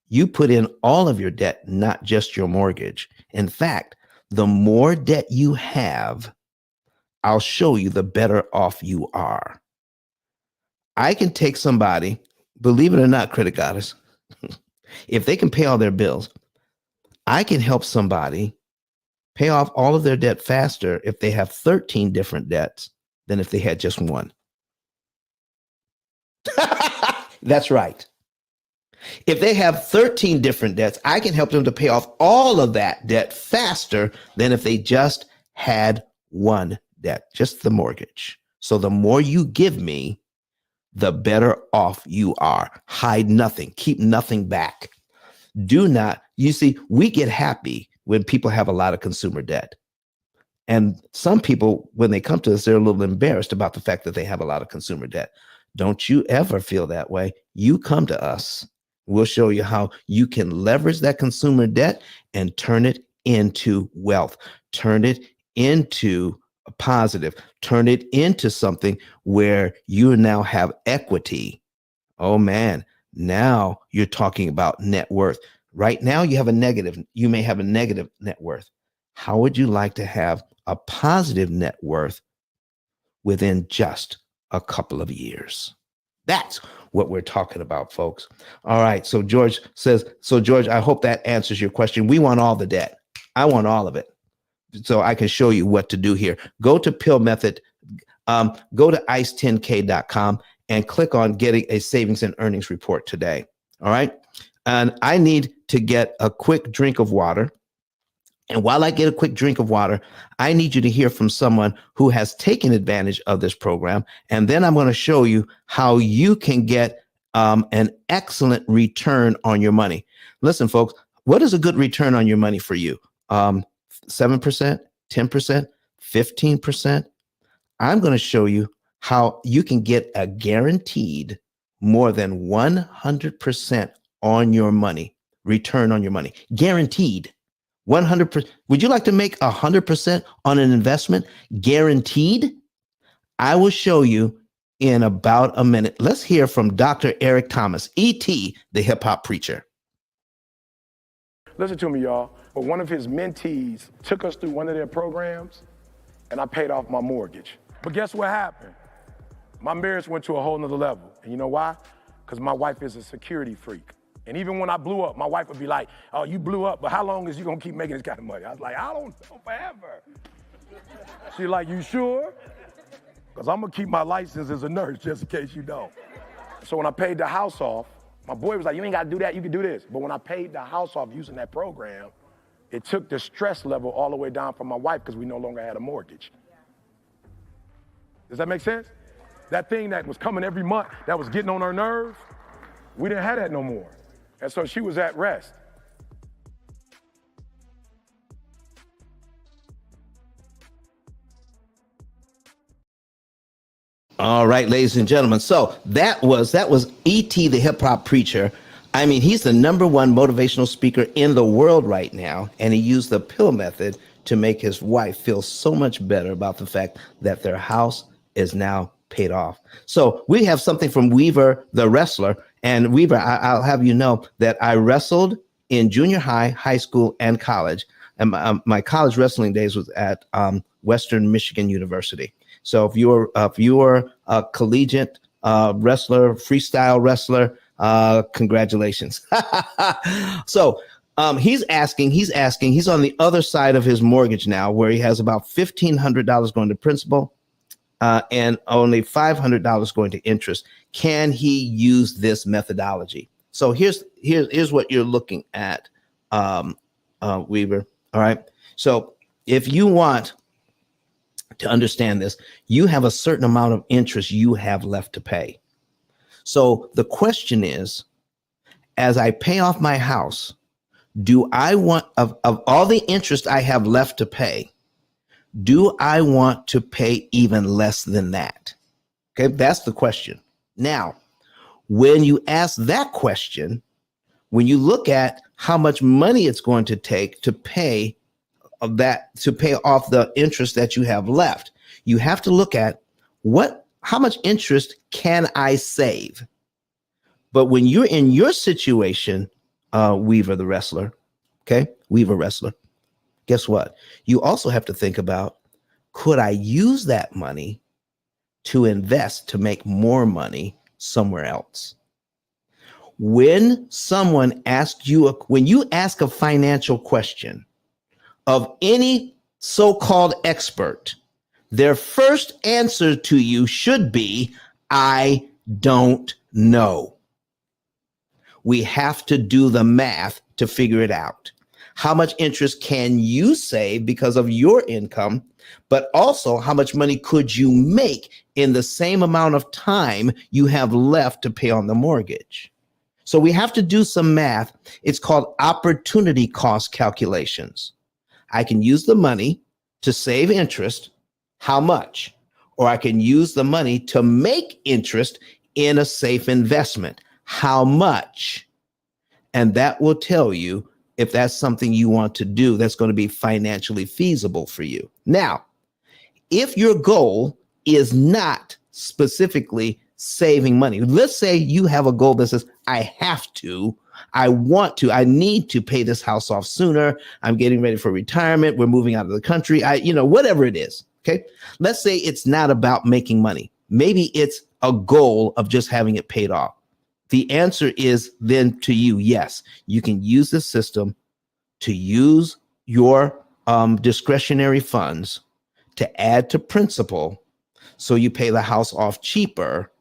you put in all of your debt, not just your mortgage. In fact, the more debt you have, I'll show you the better off you are. I can take somebody, believe it or not, Credit Goddess, if they can pay all their bills, I can help somebody pay off all of their debt faster if they have 13 different debts than if they had just one. That's right. If they have 13 different debts, I can help them to pay off all of that debt faster than if they just had one debt, just the mortgage. So the more you give me, the better off you are. Hide nothing, keep nothing back. Do not, you see, we get happy when people have a lot of consumer debt. And some people, when they come to us, they're a little embarrassed about the fact that they have a lot of consumer debt. Don't you ever feel that way. You come to us. We'll show you how you can leverage that consumer debt and turn it into wealth, turn it into a positive, turn it into something where you now have equity. Oh man, now you're talking about net worth. Right now you have a negative, you may have a negative net worth. How would you like to have a positive net worth within just a couple of years? That's what we're talking about, folks. All right. So George says, George, I hope that answers your question. We want all the debt. I want all of it. So I can show you what to do here. Go to P.I.L.L method, go to ice10k.com and click on getting a savings and earnings report today. All right. And I need to get a quick drink of water. And while I get a quick drink of water, I need you to hear from someone who has taken advantage of this program. And then I'm going to show you how you can get an excellent return on your money. Listen, folks, what is a good return on your money for you? 7%, 10%, 15%? I'm going to show you how you can get a guaranteed more than 100% on your money, return on your money, guaranteed. 100%. Would you like to make 100% on an investment guaranteed? I will show you in about a minute. Let's hear from Dr. Eric Thomas, E.T., the hip hop preacher.
Listen to me, y'all. But one of his mentees took us through one of their programs, and I paid off my mortgage. But guess what happened? My marriage went to a whole nother level. And you know why? Because my wife is a security freak. And even when I blew up, my wife would be like, oh, you blew up, but how long is you gonna keep making this kind of money? I was like, I don't know, forever. She's like, you sure? Because I'm gonna keep my license as a nurse just in case you don't. So when I paid the house off, my boy was like, you ain't gotta do that, you can do this. But when I paid the house off using that program, it took the stress level all the way down for my wife because we no longer had a mortgage. Does that make sense? That thing that was coming every month, that was getting on her nerves, we didn't have that no more. And so she was at rest.
All right, ladies and gentlemen. So that was E.T., the hip hop preacher. I mean, he's the #1 motivational speaker in the world right now. And he used the P.I.L.L method to make his wife feel so much better about the fact that their house is now paid off. So we have something from Weaver, the wrestler. And Weaver, I'll have you know that I wrestled in junior high, high school, and college. And my college wrestling days was at Western Michigan University. So if you're a collegiate wrestler, freestyle wrestler, congratulations. So he's on the other side of his mortgage now, where he has about $1,500 going to principal and only $500 going to interest. Can he use this methodology? So here's what you're looking at, Weaver. All right. So if you want to understand this, you have a certain amount of interest you have left to pay. So the question is, as I pay off my house, do I want, of all the interest I have left to pay, do I want to pay even less than that? Okay, that's the question. Now, when you ask that question, when you look at how much money it's going to take to pay off the interest that you have left, you have to look at how much interest can I save? But when you're in your situation, Weaver the wrestler, okay, Weaver wrestler, guess what? You also have to think about, could I use that money to invest to make more money somewhere else? When someone asks you, when you ask a financial question of any so-called expert, their first answer to you should be, I don't know. We have to do the math to figure it out. How much interest can you save because of your income, but also how much money could you make in the same amount of time you have left to pay on the mortgage? So we have to do some math. It's called opportunity cost calculations. I can use the money to save interest. How much? Or I can use the money to make interest in a safe investment. How much? And that will tell you if that's something you want to do that's going to be financially feasible for you. Now, if your goal is not specifically saving money, let's say you have a goal that says, I have to, I want to, I need to pay this house off sooner. I'm getting ready for retirement. We're moving out of the country. Whatever it is. Okay. Let's say it's not about making money. Maybe it's a goal of just having it paid off. The answer is then to you, yes, you can use the system to use your discretionary funds to add to principal, so you pay the house off cheaper.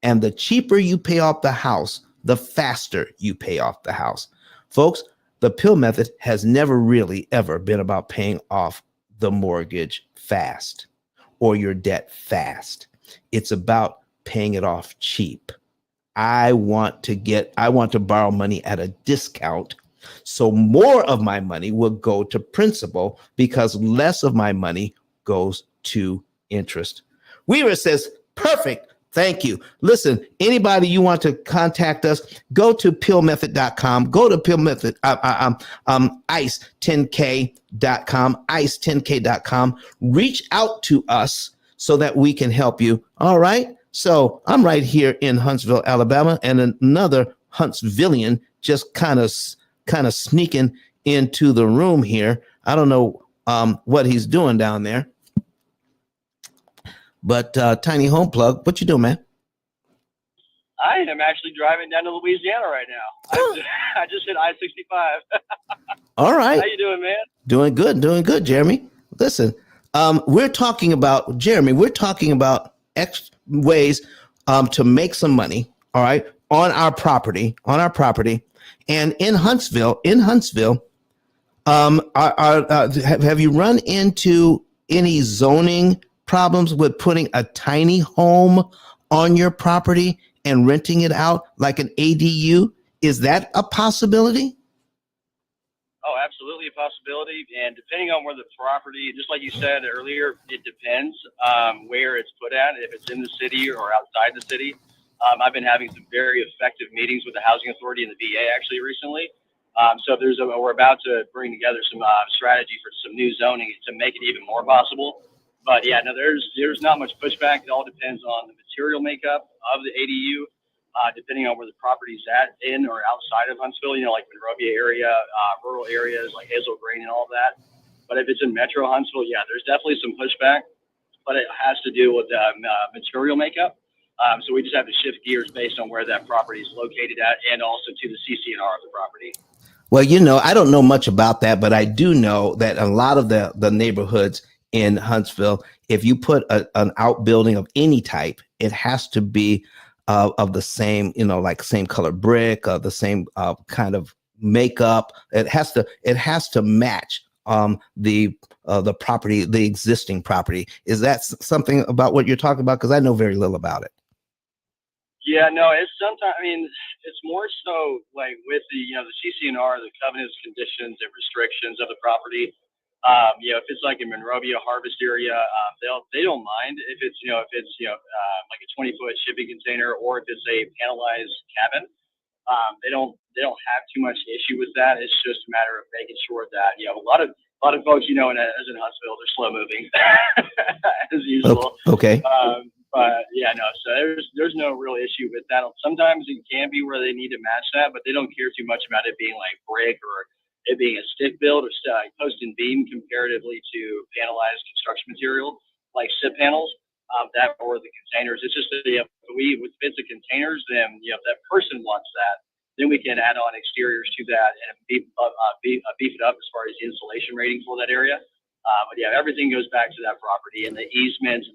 And the cheaper you pay off the house, the faster you pay off the house. Folks, the P.I.L.L method has never really ever been about paying off the mortgage fast or your debt fast. It's about paying it off cheap. I want to borrow money at a discount, so more of my money will go to principal because less of my money goes to interest. Weaver says, perfect. Thank you. Listen, anybody you want to contact us, go to pillmethod.com, go to pillmethod, ice10k.com, ice10k.com, reach out to us so that we can help you. All right. So I'm right here in Huntsville, Alabama, and another Huntsvillian just kind of sneaking into the room here. I don't know what he's doing down there. But Tiny Home Plug, what you doing, man?
I am actually driving down to Louisiana right now. I just hit I-65.
All right.
How you doing, man?
Doing good, Jeremy. Listen, we're talking about X ways to make some money, all right, on our property. And in Huntsville, have you run into any zoning problems with putting a tiny home on your property and renting it out like an ADU? Is that a possibility?
Oh, absolutely a possibility. And depending on where the property, just like you said earlier, it depends where it's put at, if it's in the city or outside the city. I've been having some very effective meetings with the Housing Authority and the VA actually recently. So we're about to bring together some strategy for some new zoning to make it even more possible. But yeah, no, there's not much pushback. It all depends on the material makeup of the ADU. Depending on where the property's at, in or outside of Huntsville, like Monrovia area, rural areas like Hazel Green and all that. But if it's in Metro Huntsville, yeah, there's definitely some pushback, but it has to do with material makeup. So we just have to shift gears based on where that property is located at, and also to the CC&R of the property.
Well, I don't know much about that, but I do know that a lot of the neighborhoods in Huntsville, if you put an outbuilding of any type, it has to be of the same, like same color brick, the same kind of makeup. It has to match the property, the existing property. Is that something about what you're talking about? Because I know very little about it.
Yeah, no, it's sometimes, it's more so like with the CC&R, the covenants, conditions, and restrictions of the property. If it's like in Monrovia Harvest area, they don't mind if it's like a 20-foot shipping container, or if it's a panelized cabin. They don't have too much issue with that. It's just a matter of making sure that a lot of folks as in Huntsville, they're slow moving as usual.
Okay.
Yeah, no. So there's no real issue with that. Sometimes it can be where they need to match that, but they don't care too much about it being like brick or it being a stick build or post and beam comparatively to panelized construction material like SIP panels. That or the containers. It's just that if it's the containers, then if that person wants that, then we can add on exteriors to that and beef it up as far as the insulation rating for that area. But yeah, everything goes back to that property and the easements, and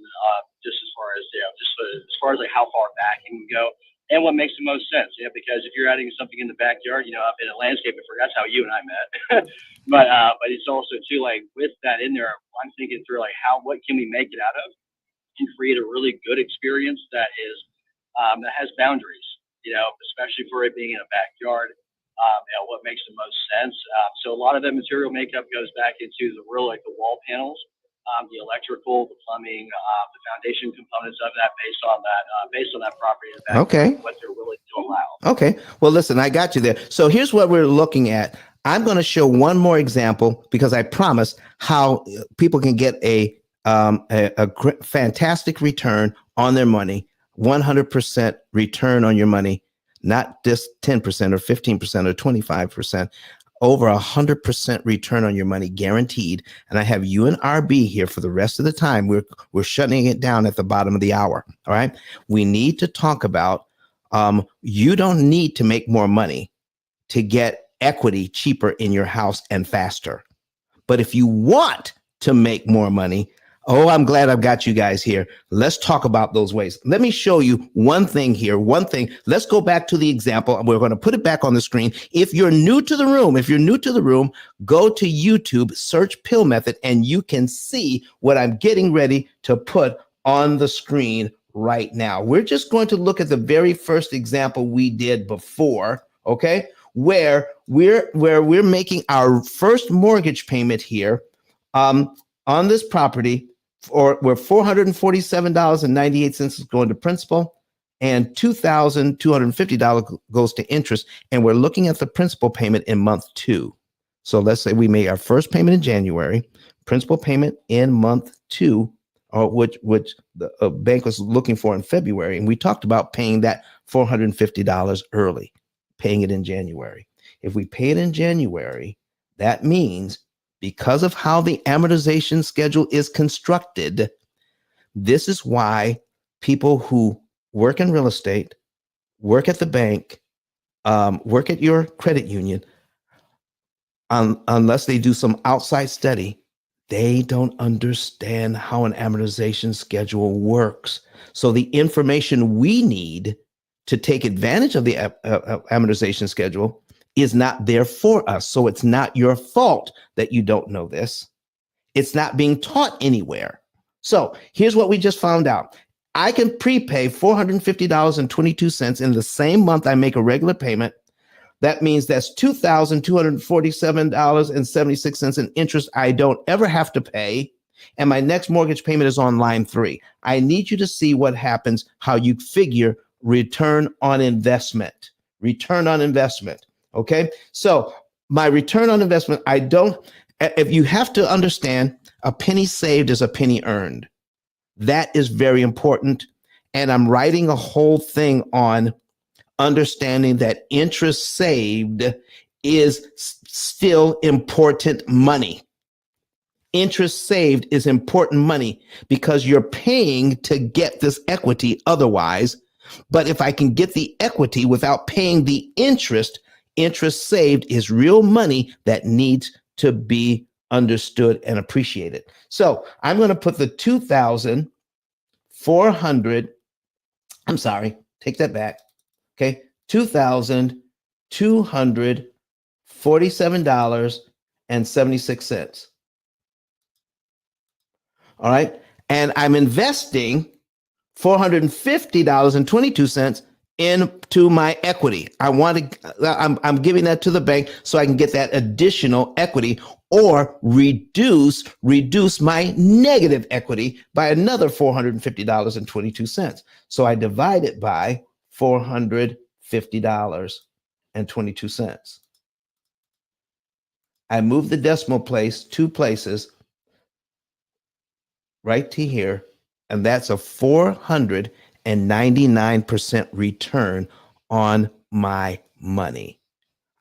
just as far as as far as like how far back you can go and what makes the most sense. Yeah, because if you're adding something in the backyard, up in a landscape, that's how you and I met. but it's also too like with that in there, I'm thinking through like what can we make it out of and create a really good experience that that has boundaries. Especially for it being in a backyard. What makes the most sense. So a lot of the material makeup goes back into the real, like the wall panels, the electrical, the plumbing, the foundation components of that based on that property in the backyard,
Okay.
what they're willing to allow.
Okay. Well, listen, I got you there. So here's what we're looking at. I'm going to show one more example because I promise how people can get a fantastic return on their money, 100% return on your money, not just 10% or 15% or 25%, over 100% return on your money guaranteed. And I have you and RB here for the rest of the time. We're shutting it down at the bottom of the hour. All right. We need to talk about you don't need to make more money to get equity cheaper in your house and faster. But if you want to make more money, I'm glad I've got you guys here. Let's talk about those ways. Let me show you one thing here. One thing. Let's go back to the example. We're going to put it back on the screen. If you're new to the room, go to YouTube, search P.I.L.L method, and you can see what I'm getting ready to put on the screen right now. We're just going to look at the very first example we did before, okay? Where we're making our first mortgage payment here on this property, where $447.98 is going to principal and $2,250 goes to interest. And we're looking at the principal payment in month 2. So let's say we made our first payment in January, principal payment in month 2, which the bank was looking for in February. And we talked about paying that $450 early, paying it in January. If we pay it in January, that means because of how the amortization schedule is constructed, this is why people who work in real estate, work at the bank, work at your credit union, unless they do some outside study, they don't understand how an amortization schedule works. So the information we need to take advantage of the amortization schedule is not there for us. So it's not your fault that you don't know this. It's not being taught anywhere. So here's what we just found out. I can prepay $450.22 in the same month I make a regular payment. That means that's $2,247.76 in interest I don't ever have to pay. And my next mortgage payment is on line 3. I need you to see what happens, how you figure return on investment. Return on investment. Okay. So my return on investment, if you have to understand, a penny saved is a penny earned. That is very important. And I'm writing a whole thing on understanding that interest saved is still important money. Interest saved is important money because you're paying to get this equity otherwise. But if I can get the equity without paying the interest saved is real money that needs to be understood and appreciated. So I'm going to put the 2,400, I'm sorry, take that back. Okay, $2,247.76. All right. And I'm investing $450.22 into my equity. I'm giving that to the bank so I can get that additional equity or reduce my negative equity by another $450.22. So I divide it by $450.22. I move the decimal place 2 places right to here, And that's a 499% return on my money.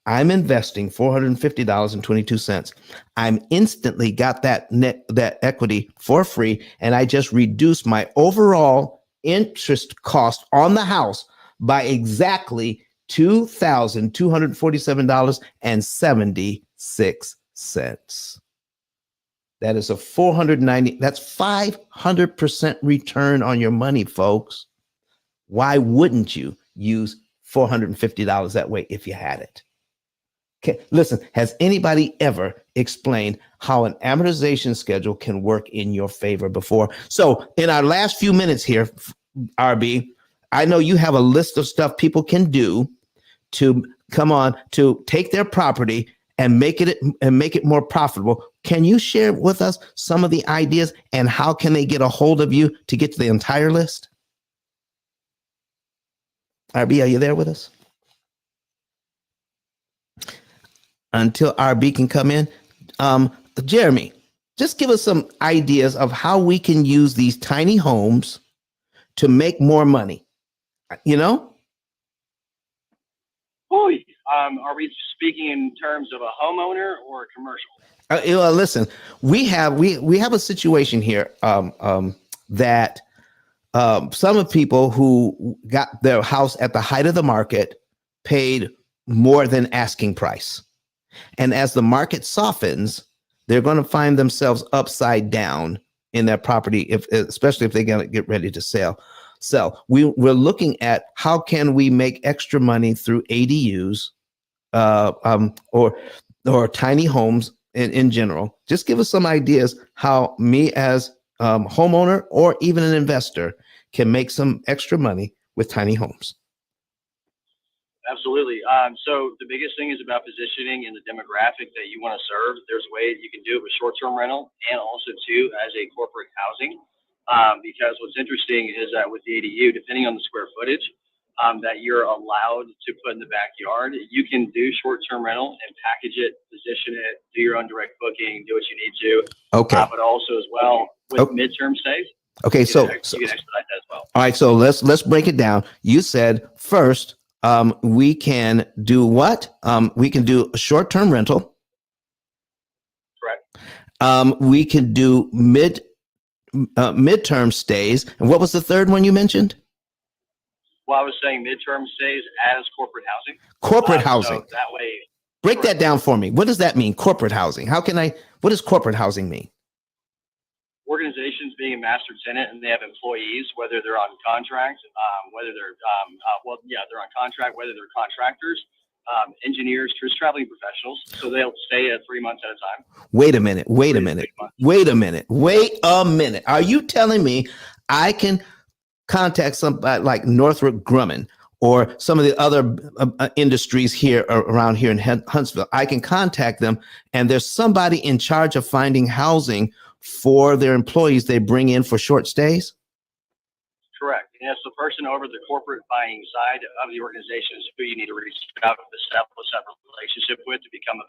I'm investing $450.22. I'm instantly got that equity for free, and I just reduced my overall interest cost on the house by exactly $2,247.76. That is a 490. That's 500% return on your money, folks. Why wouldn't you use $450 that way if you had it? Okay, listen, has anybody ever explained how an amortization schedule can work in your favor before? So in our last few minutes here, RB, I know you have a list of stuff people can do to to take their property and make it more profitable. Can you share with us some of the ideas, and how can they get a hold of you to get to the entire list? RB, are you there with us? Until RB can come in. Jeremy, just give us some ideas of how we can use these tiny homes to make more money. You know?
Are we speaking in terms of a homeowner or a commercial?
Listen, we have a situation here that some of people who got their house at the height of the market paid more than asking price. And as the market softens, they're going to find themselves upside down in their property, especially if they're going to get ready to sell. We're looking at how can we make extra money through ADUs or tiny homes in general. Just give us some ideas how me as homeowner or even an investor can make some extra money with tiny homes.
Absolutely. So the biggest thing is about positioning in the demographic that you want to serve. There's ways you can do it with short-term rental and also too as a corporate housing. Because what's interesting is that with the ADU, depending on the square footage that you're allowed to put in the backyard, you can do short-term rental and package it, position it, do your own direct booking, do what you need to.
Okay.
But also as well with midterm stays.
Okay.
You can expedite that as well.
All right. So let's break it down. You said first, we can do what? We can do a short-term rental.
Correct.
We can do midterm stays. And what was the third one you mentioned?
Well, I was saying midterm stays as corporate housing.
Corporate housing.
So that way.
Break that down for me. What does that mean? Corporate housing. What does corporate housing mean?
Organizations being a master tenant and they have employees, whether they're on contract, whether they're they're on contract, whether they're contractors, engineers, just traveling professionals. So they'll stay at 3 months at a time. Wait a minute.
Are you telling me I can contact somebody like Northrop Grumman or some of the other industries here around here in Huntsville? I can contact them, and there's somebody in charge of finding housing for their employees they bring in for short stays?
Correct. And it's the person over the corporate buying side of the organization is who you need to reach out to establish that relationship with to become a.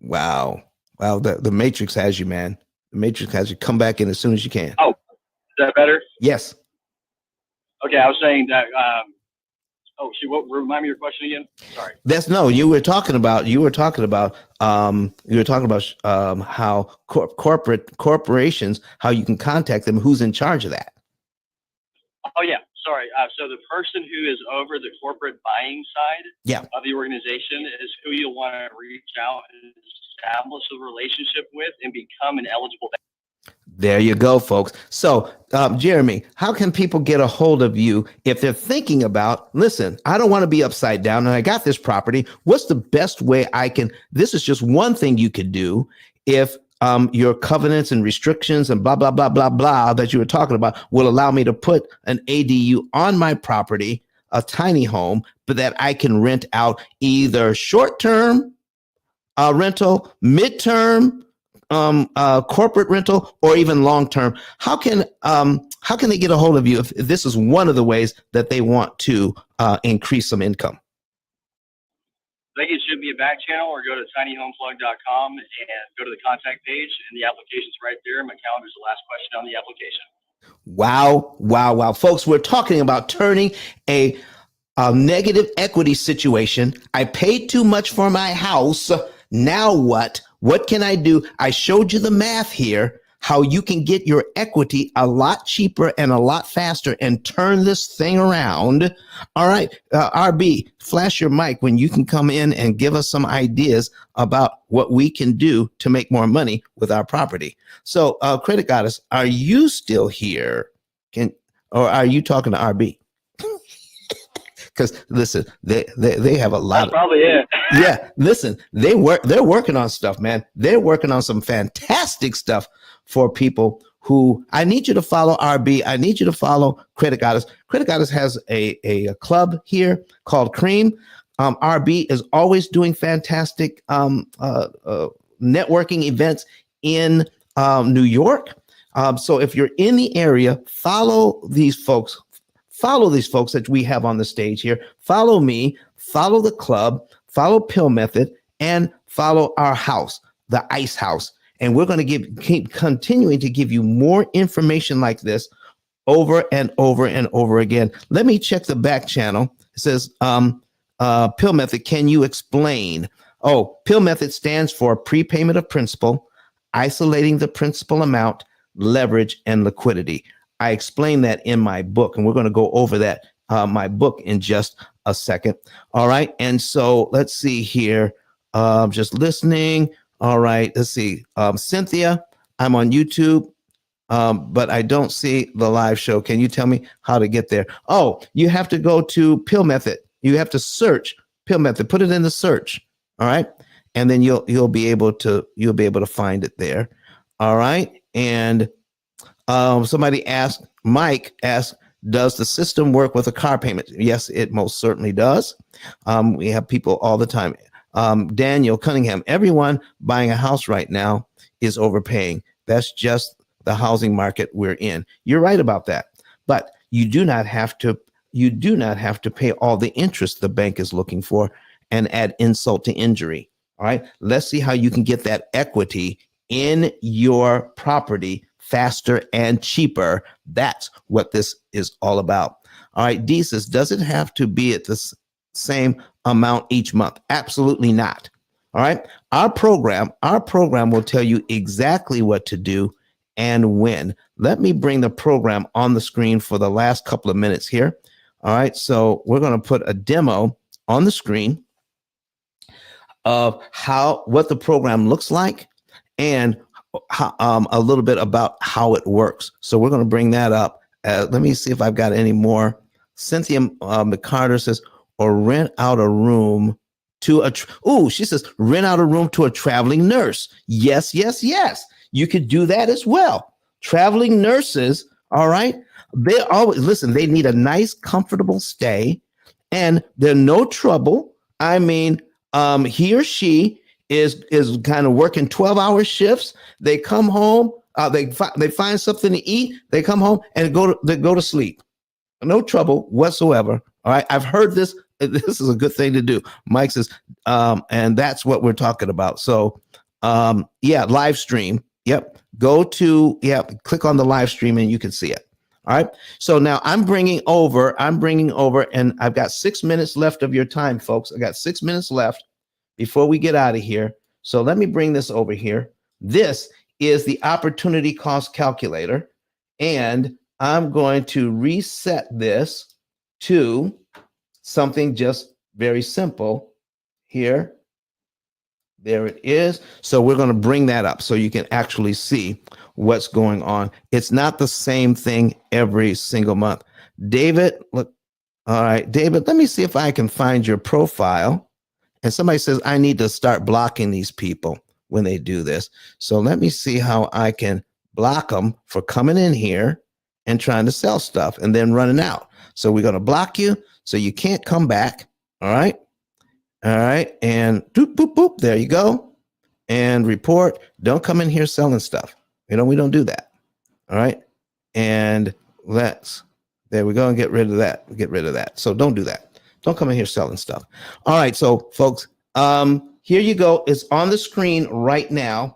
Wow. The Matrix has you, man. The Matrix has you. Come back in as soon as you can.
Oh, is that better?
Yes.
Okay. I was saying that, remind me your question again. Sorry.
You were talking about how corporations, how you can contact them, who's in charge of that.
Oh yeah. Sorry. So the person who is over the corporate buying side of the organization is who you'll want to reach out and establish a relationship with and become an eligible.
There you go, folks. So, Jeremy, how can people get a hold of you if they're thinking about, listen, I don't want to be upside down and I got this property. What's the best way this is just one thing you could do if your covenants and restrictions and blah, blah, blah, blah, blah that you were talking about will allow me to put an ADU on my property, a tiny home, but that I can rent out either short-term rental, midterm, corporate rental, or even long term. How can they get a hold of you if this is one of the ways that they want to increase some income?
they can shoot me a back channel or go to tinyhomeplug.com and go to the contact page, and the application's right there. My calendar's the last question on the application.
Wow, wow, wow. Folks, we're talking about turning a negative equity situation. I paid too much for my house. Now what? What can I do? I showed you the math here, how you can get your equity a lot cheaper and a lot faster and turn this thing around. All right, RB, flash your mic when you can come in and give us some ideas about what we can do to make more money with our property. So, Credit Goddess, are you still here? Or are you talking to RB? Because listen, they have a lot.
That's probably it.
Yeah, listen, they're working on stuff, man. They're working on some fantastic stuff for people who. I need you to follow RB. I need you to follow Credit Goddess. Credit Goddess has a club here called Cream. RB is always doing fantastic networking events in New York. So if you're in the area, follow these folks. Follow these folks that we have on the stage here. Follow me, follow the club, follow P.I.L.L Method, and follow our house, the Ice House. And we're going to keep continuing to give you more information like this over and over and over again. Let me check the back channel. It says, P.I.L.L Method, can you explain? Oh, P.I.L.L Method stands for prepayment of principal, isolating the principal amount, leverage, and liquidity. I explain that in my book, and we're going to go over that, my book, in just a second. All right. And so let's see here. Just listening. All right. Let's see. Cynthia, I'm on YouTube, but I don't see the live show. Can you tell me how to get there? Oh, you have to go to P.I.L.L Method. You have to search P.I.L.L Method. Put it in the search. All right. And then you'll be able to find it there. All right. And somebody asked, Mike asked, does the system work with a car payment? Yes, it most certainly does. We have people all the time. Daniel Cunningham, everyone buying a house right now is overpaying. That's just the housing market we're in. You're right about that. But you do not have to pay all the interest the bank is looking for and add insult to injury. All right. Let's see how you can get that equity in your property faster and cheaper. That's what this is all about. All right. D says, does it have to be at the same amount each month? Absolutely not. All right. Our program will tell you exactly what to do and when. Let me bring the program on the screen for the last couple of minutes here. All right. So we're going to put a demo on the screen of what the program looks like and a little bit about how it works. So we're going to bring that up. Let me see if I've got any more. Cynthia McCarter says, or rent out a room to she says, rent out a room to a traveling nurse. Yes, yes, yes. You could do that as well. Traveling nurses, all right? They always, listen, they need a nice, comfortable stay, and they're no trouble. I mean, he or she is kind of working 12-hour shifts. They come home, they find something to eat, they come home and they go to sleep. No trouble whatsoever. All right. I've heard this. This is a good thing to do. Mike says, and that's what we're talking about. So live stream. Yep. Click on the live stream and you can see it. All right. So now I'm bringing over, and I've got 6 minutes left of your time, folks. I got 6 minutes left before we get out of here. So let me bring this over here. This is the opportunity cost calculator. And I'm going to reset this to something just very simple here. There it is. So we're going to bring that up so you can actually see what's going on. It's not the same thing every single month. David, look. All right, David, let me see if I can find your profile. And somebody says, I need to start blocking these people when they do this. So let me see how I can block them for coming in here and trying to sell stuff and then running out. So we're going to block you so you can't come back. All right. All right. And doop, boop, boop. There you go. And report. Don't come in here selling stuff. We don't do that. All right. And there we go. And get rid of that. So don't do that. Don't come in here selling stuff. All right. So folks, Here you go. It's on the screen right now.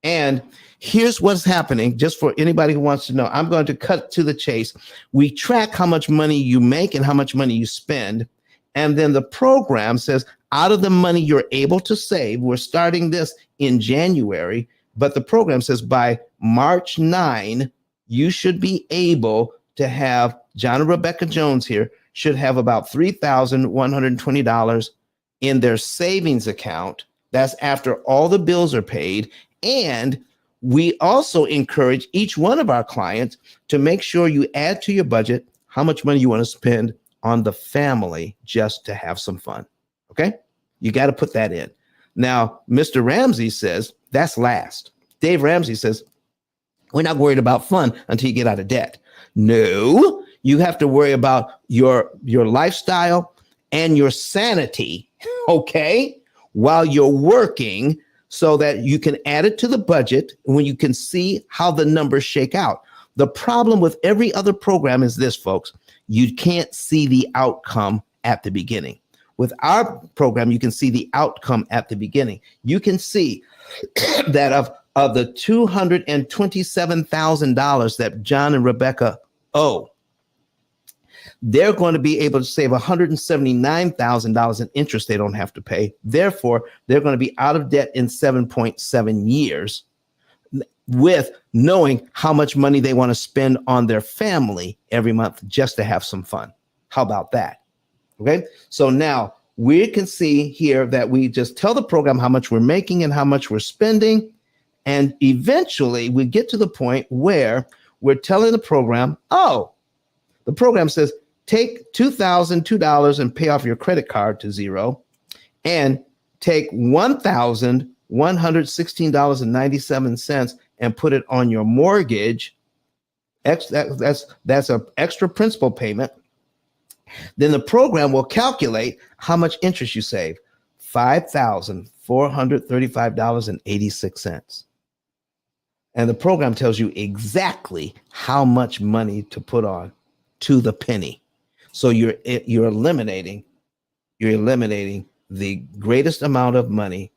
And here's what's happening, just for anybody who wants to know. I'm going to cut to the chase. We track how much money you make and how much money you spend. And then the program says, out of the money you're able to save, we're starting this in January, but the program says by March 9, you should be able to have, John and Rebecca Jones here should have about $3,120 in their savings account. That's after all the bills are paid. And we also encourage each one of our clients to make sure you add to your budget how much money you want to spend on the family just to have some fun. Okay? You got to put that in. Now, Mr. Ramsey says that's last. Dave Ramsey says, we're not worried about fun until you get out of debt. No, you have to worry about your lifestyle and your sanity, okay, while you're working, so that you can add it to the budget when you can see how the numbers shake out. The problem with every other program is this, folks. You can't see the outcome at the beginning. With our program, you can see the outcome at the beginning. You can see that of the $227,000 that John and Rebecca owe, they're going to be able to save $179,000 in interest they don't have to pay. Therefore, they're going to be out of debt in 7.7 years with knowing how much money they want to spend on their family every month just to have some fun. How about that? Okay, so now we can see here that we just tell the program how much we're making and how much we're spending. And eventually we get to the point where we're telling the program, oh, the program says, take $2,002 and pay off your credit card to zero, and take $1,116.97 and put it on your mortgage. That's an extra principal payment. Then the program will calculate how much interest you save, $5,435.86. And the program tells you exactly how much money to put on to the penny. So you're eliminating the greatest amount of money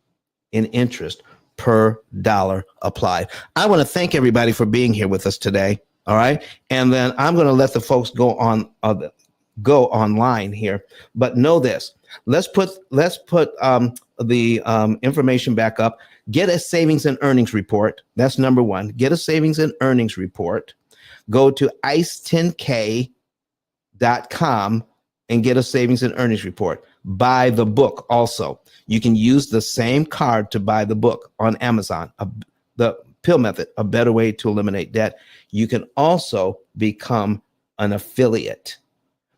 in interest per dollar applied. I want to thank everybody for being here with us today. All right. And then I'm going to let the folks go online here, but know this. Let's put the information back up. Get a savings and earnings report. That's number one. Get a savings and earnings report. Go to ice10k.com and get a savings and earnings report. Buy the book also. You can use the same card to buy the book on Amazon, the P.I.L.L method, a better way to eliminate debt. You can also become an affiliate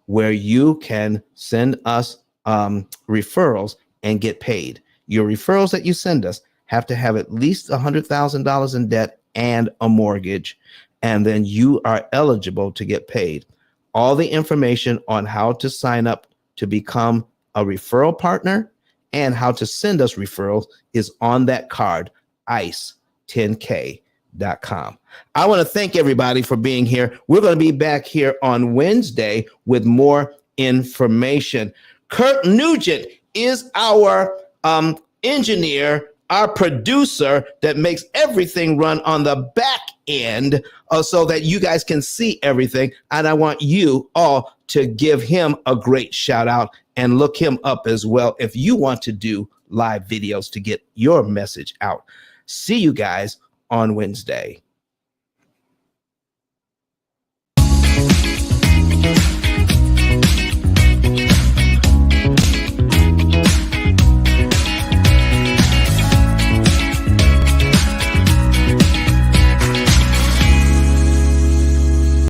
where you can send us referrals and get paid. Your referrals that you send us have to have at least $100,000 in debt and a mortgage, and then you are eligible to get paid. All the information on how to sign up to become a referral partner and how to send us referrals is on that card, ice10k.com. I want to thank everybody for being here. We're going to be back here on Wednesday with more information. Kurt Nugent is our engineer, our producer that makes everything run on the back end so that you guys can see everything. And I want you all to give him a great shout out and look him up as well if you want to do live videos to get your message out. See you guys on Wednesday.